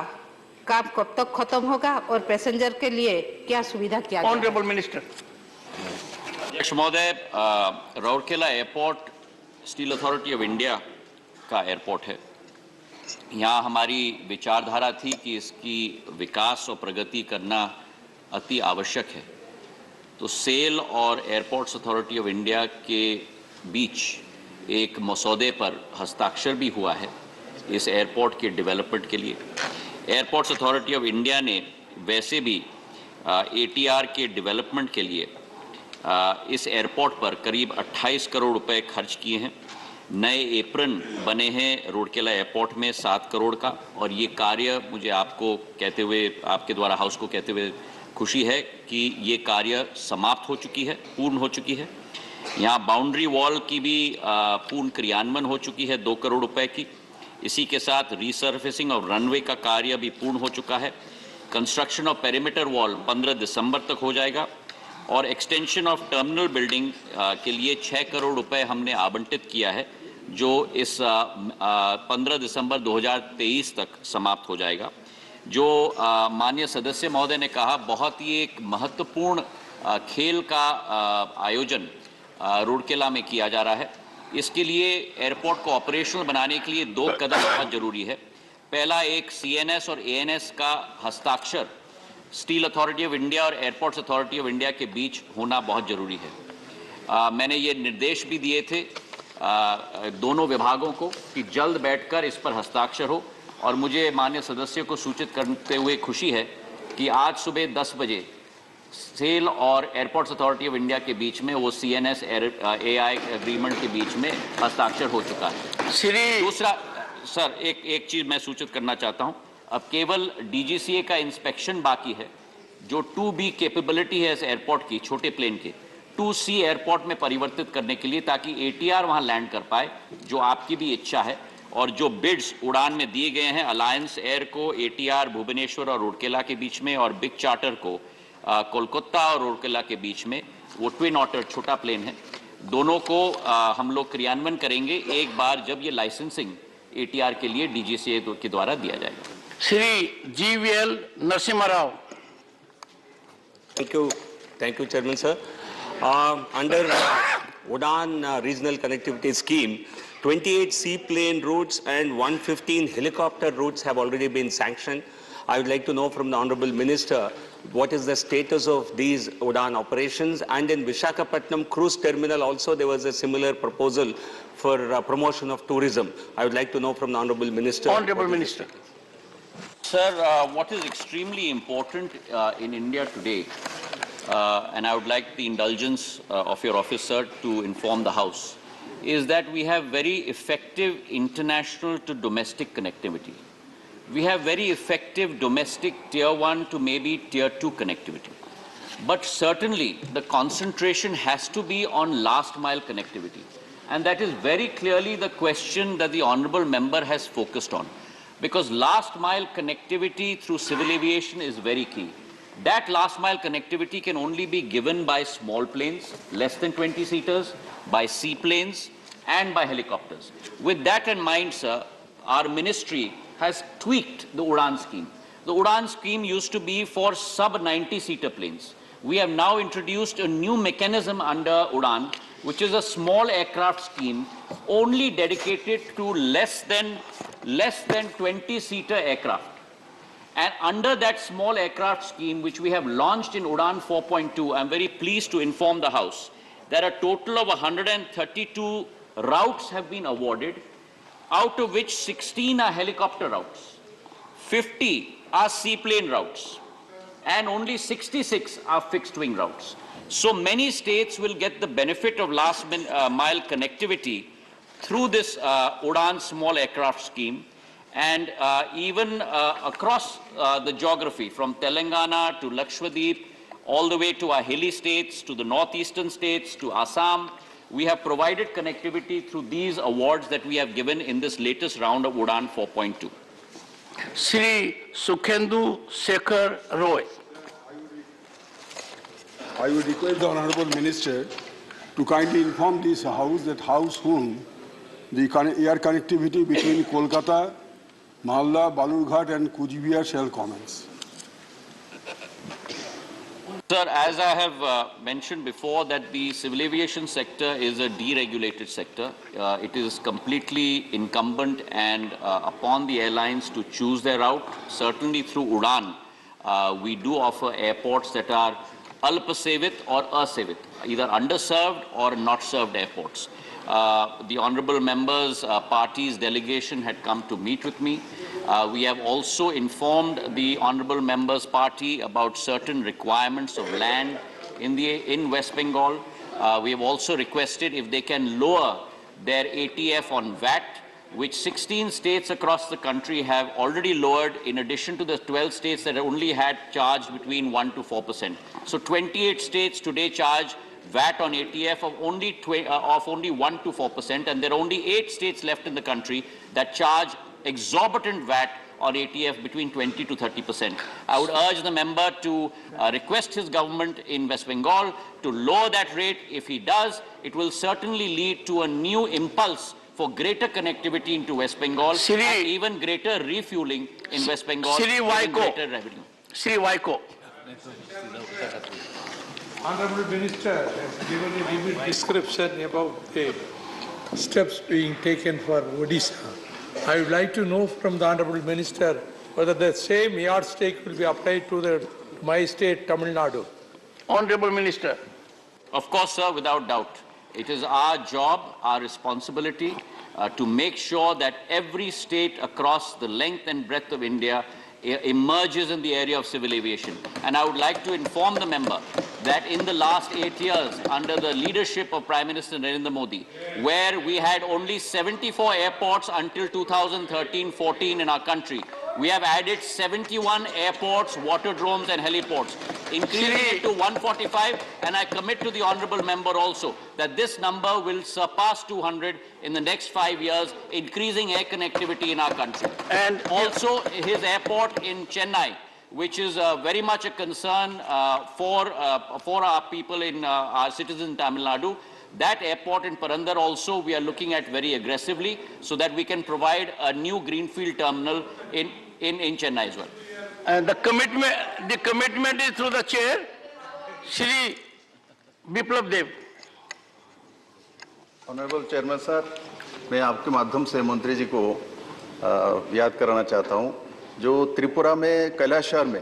काम कब तक खत्म होगा और पैसेंजर के लिए क्या सुविधा किया जाएगा? Honourable minister. अध्यक्ष महोदय, Rourkela airport steel authority of India का एयरपोर्ट है। यहाँ हमारी विचारधारा थी कि इसकी विकास और प्रगति करना अति आवश्यक है। तो सेल और एयरपोर्ट्स अथॉरिटी ऑफ इंडिया के बीच एक मसौदे पर हस्ताक्षर भी हुआ है इस एयरपोर्ट के डेवलपमेंट के लिए। एयरपोर्ट्स अथॉरिटी ऑफ इंडिया ने वैसे भी ATR के डेवलपमेंट के लिए इस एयरपोर्ट पर करीब 28 करोड़ रुपए खर्च किए हैं। नए एप्रन बने हैं राउरकेला एयरपोर्ट में 7 करोड़ का, और ये कार्य मुझे आपको कहते हुए, आपके द्वारा हाउस को कहते हुए खुशी है कि ये कार्य समाप्त हो चुकी है, पूर्ण हो चुकी है। यहाँ बाउंड्री वॉल की भी पूर्ण क्रियान्वयन हो चुकी है 2 करोड़ रुपए की। इसी के साथ रीसर्फेसिंग और रनवे का कार्य भी पूर्ण हो चुका है। कंस्ट्रक्शन ऑफ पेरीमीटर वॉल 15 दिसंबर तक हो जाएगा और एक्सटेंशन ऑफ टर्मिनल बिल्डिंग के लिए 6 करोड़ रुपए हमने आवंटित किया है, जो इस 15 दिसंबर 2023 तक समाप्त हो जाएगा। जो माननीय सदस्य महोदय ने कहा, बहुत ही एक महत्वपूर्ण खेल का आयोजन राउरकेला में किया जा रहा है। इसके लिए एयरपोर्ट को ऑपरेशनल बनाने के लिए 2 कदम बहुत जरूरी है। पहला, एक CNS और ANS का हस्ताक्षर स्टील अथॉरिटी ऑफ इंडिया और एयरपोर्ट्स अथॉरिटी ऑफ इंडिया के बीच होना बहुत जरूरी है। मैंने ये निर्देश भी दिए थे दोनों विभागों को कि जल्द बैठकर इस पर हस्ताक्षर हो, और मुझे माननीय सदस्यों को सूचित करते हुए खुशी है कि आज सुबह 10 बजे सेल और एयरपोर्ट्स अथॉरिटी ऑफ इंडिया के बीच में वो CNS AI एग्रीमेंट के बीच में हस्ताक्षर हो चुका है। दूसरा सर, एक चीज मैं सूचित करना चाहता हूं, अब केवल DGCA का इंस्पेक्शन बाकी है। जो 2B कैपेबिलिटी है इस एयरपोर्ट की, छोटे प्लेन के 2C एयरपोर्ट में परिवर्तित करने के लिए, ताकि ATR वहां लैंड कर पाए, जो आपकी भी इच्छा है। और जो बिड्स उड़ान में दिए गए हैं, अलायंस एयर को ATR भुवनेश्वर और राउरकेला के बीच में, और बिग चार्टर को कोलकाता और राउरकेला के बीच में, वो ट्विन ऑटर छोटा प्लेन है, दोनों को हम लोग क्रियान्वयन करेंगे एक बार जब ये लाइसेंसिंग ATR के लिए DGCA के द्वारा दिया जाएगा। Shri GVL Narasimha Rao. Thank you, Chairman, sir. Under UDAN Regional Connectivity Scheme, 28 seaplane routes and 115 helicopter routes have already been sanctioned. I would like to know from the Honorable Minister what is the status of these UDAN operations, and in Visakhapatnam cruise terminal also there was a similar proposal for promotion of tourism. I would like to know from the Honorable Minister. Honorable Minister. Sir, what is extremely important in India today, and I would like the indulgence of your office, sir, to inform the House, is that we have very effective international to domestic connectivity. We have very effective domestic tier 1 to maybe tier 2 connectivity. But certainly the concentration has to be on last mile connectivity. And that is very clearly the question that the honorable member has focused on. Because last mile connectivity through civil aviation is very key. That last mile connectivity can only be given by small planes, less than 20 seaters, by seaplanes, and by helicopters. With that in mind, sir, our ministry has tweaked the UDAN scheme. The UDAN scheme used to be for sub-90 seater planes. We have now introduced a new mechanism under UDAN, which is a small aircraft scheme only dedicated to less than 20 seater aircraft. And under that small aircraft scheme, which we have launched in UDAN 4.2, I'm very pleased to inform the House that a total of 132 routes have been awarded, out of which 16 are helicopter routes, 50 are seaplane routes, and only 66 are fixed-wing routes. So many states will get the benefit of last mile connectivity through this UDAN small aircraft scheme, and even across the geography, from Telangana to Lakshadweep, all the way to our hilly states, to the northeastern states, to Assam, we have provided connectivity through these awards that we have given in this latest round of UDAN 4.2. Shri Sukhendu Shekhar Roy. I would request the Honorable Minister to kindly inform this House that House whom the air connectivity between Kolkata, Malda, Balurghat and Kujibihar shall commence. Sir, as I have mentioned before, that the civil aviation sector is a deregulated sector. It is completely incumbent and upon the airlines to choose their route. Certainly through UDAN, we do offer airports that are Alpasevit or Asevit, either underserved or not served airports. The honorable member's party's delegation had come to meet with me. We have also informed the honorable member's party about certain requirements of land in West Bengal. We have also requested if they can lower their ATF on VAT, which 16 states across the country have already lowered, in addition to the 12 states that only had charged between 1 to 4%. So 28 states today charge VAT on ATF of only 1 to 4%, and there are only 8 states left in the country that charge exorbitant VAT on ATF between 20 to 30%. I would urge the member to request his government in West Bengal to lower that rate. If he does, it will certainly lead to a new impulse for greater connectivity into West Bengal and even greater refueling in West Bengal, and greater revenue. Shri Vaiko. Honorable Minister has given a vivid description about the steps being taken for Odisha. I would like to know from the Honorable Minister whether the same yardstick will be applied to my state, Tamil Nadu. Honorable Minister. Of course, sir, without doubt. It is our job, our responsibility to make sure that every state across the length and breadth of India emerges in the area of civil aviation. And I would like to inform the member that in the last 8 years, under the leadership of Prime Minister Narendra Modi, where we had only 74 airports until 2013-14 in our country, we have added 71 airports, waterdromes and heliports, increasing it to 145, and I commit to the honourable member also that this number will surpass 200 in the next 5 years, increasing air connectivity in our country. And also his airport in Chennai, which is very much a concern for our people in our citizens in Tamil Nadu. That airport in Parandar also we are looking at very aggressively so that we can provide a new greenfield terminal in Chennai as well. And the commitment is through the chair, Shri Biplab Dev. Honourable chairman sir, मैं आपके माध्यम से मंत्री जी को याद कराना चाहता हूं जो त्रिपुरा में कैलाश शहर में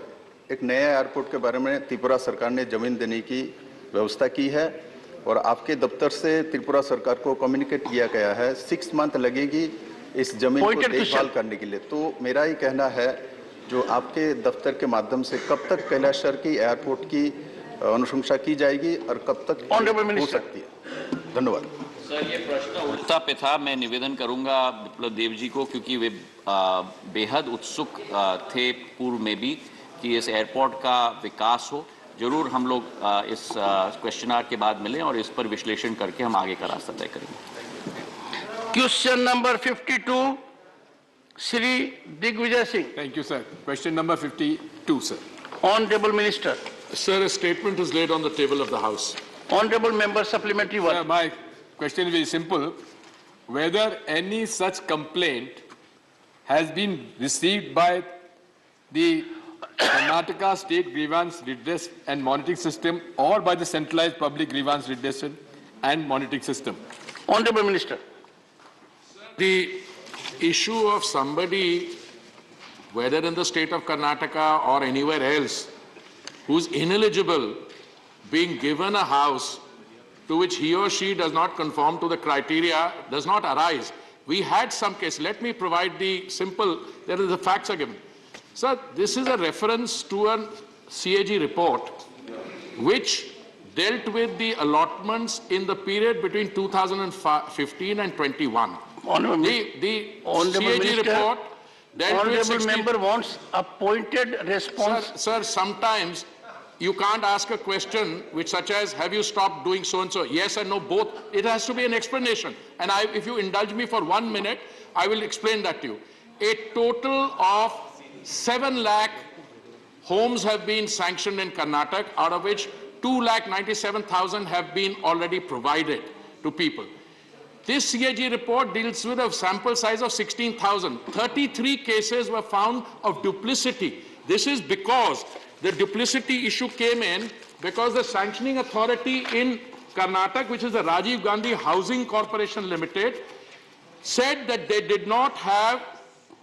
एक नया एयरपोर्ट के बारे में त्रिपुरा सरकार ने जमीन देने की व्यवस्था की है और आपके दफ्तर से त्रिपुरा सरकार को कम्युनिकेट किया गया है 6 मंथ लगेगी इस जमीन को देखभाल करने के लिए। तो मेरा ही कहना है जो आपके दफ्तर के माध्यम से कब तक कैलाश शहर की एयरपोर्ट की अनुशंसा की जाएगी और कब तक हो सकती है? धन्यवाद सर। ये प्रश्न उल्टा पे था, मैं निवेदन करूंगा विप्लव देव जी को, क्योंकि वे बेहद उत्सुक थे पूर्व में भी कि इस एयरपोर्ट का विकास हो। जरूर हम लोग इस क्वेश्चन आवर के बाद मिलें और इस पर विश्लेषण करके हम आगे का रास्ता तय करेंगे। Question number 52, Shri Digvijay Singh. Thank you, sir. Question number 52, sir. Honorable Minister. Sir, a statement is laid on the table of the House. Honorable Member, supplementary one. Sir, my question is very simple. Whether any such complaint has been received by the Karnataka State Grievance Redress and Monitoring System or by the Centralized Public Grievance Redress and Monitoring System? Honorable Minister. The issue of somebody, whether in the state of Karnataka or anywhere else, who's ineligible, being given a house to which he or she does not conform to the criteria, does not arise. We had some case. Let me provide the simple, there is the facts are given. Sir, this is a reference to a CAG report which dealt with the allotments in the period between 2015 and 21. The CAG report dealt with Honorable Member wants a pointed response. Sir, sometimes you can't ask a question which such as, have you stopped doing so-and-so? Yes and no, both. It has to be an explanation. And if you indulge me for 1 minute, I will explain that to you. A total of 7 lakh homes have been sanctioned in Karnataka, out of which 2,97,000 have been already provided to people. This CAG report deals with a sample size of 16,000. 33 cases were found of duplicity. This is because the duplicity issue came in because the sanctioning authority in Karnataka, which is the Rajiv Gandhi Housing Corporation Limited, said that they did not have.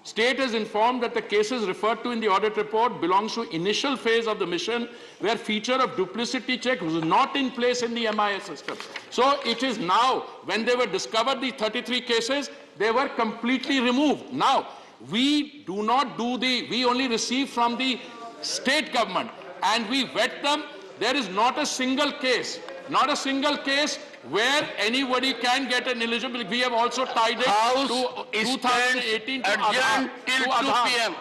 State is informed that the cases referred to in the audit report belongs to initial phase of the mission where feature of duplicity check was not in place in the MIS system. So it is now, when they were discovered, the 33 cases, they were completely removed. Now, we do not do we only receive from the state government and we vet them. There is not a single case where anybody can get an eligibility. We have also tied it to 2018 to adjourned till 2 p.m.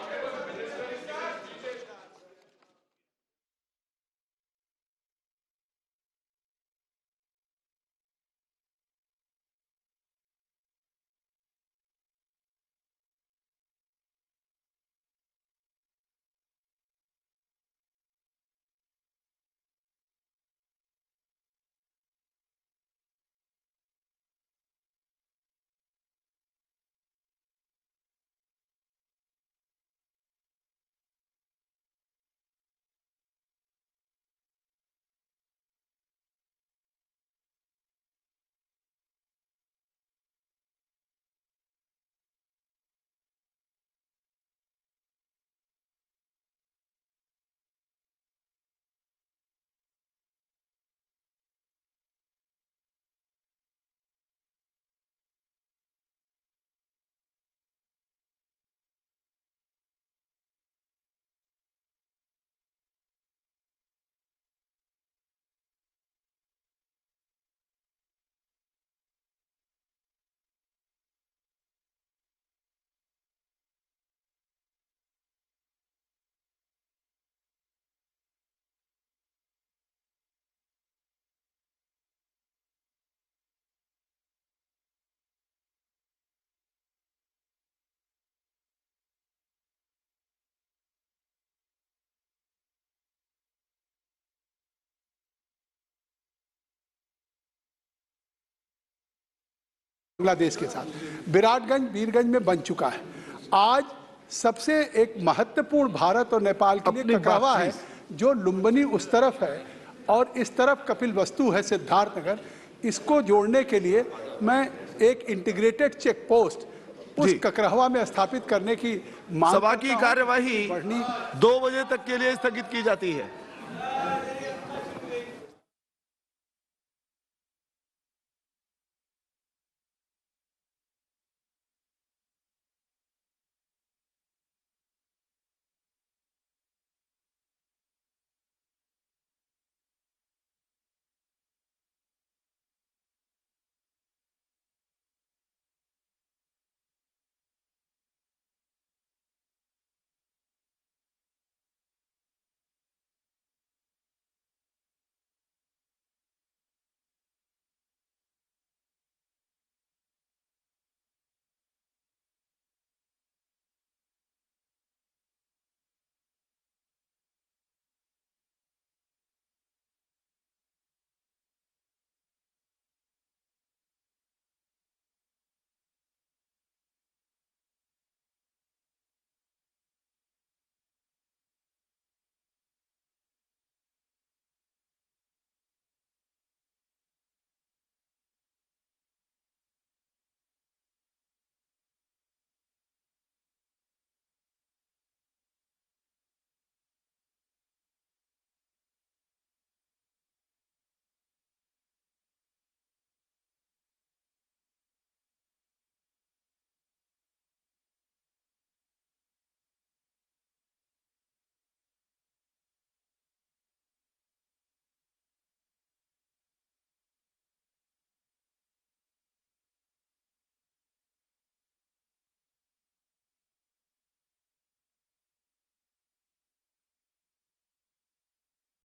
Bangladesh के साथ विराटगंज वीरगंज में बन चुका है। आज सबसे एक महत्वपूर्ण भारत और नेपाल के लिए ककावा है जो लुम्बिनी उस तरफ है और इस तरफ कपिल वस्तु है सिद्धार्थनगर। इसको जोड़ने के लिए मैं एक इंटीग्रेटेड चेक पोस्ट उस ककरहवा में स्थापित करने की मांग सभा की कार्यवाही बढ़नी 2 बजे तक के लिए स्थगित की जाती है।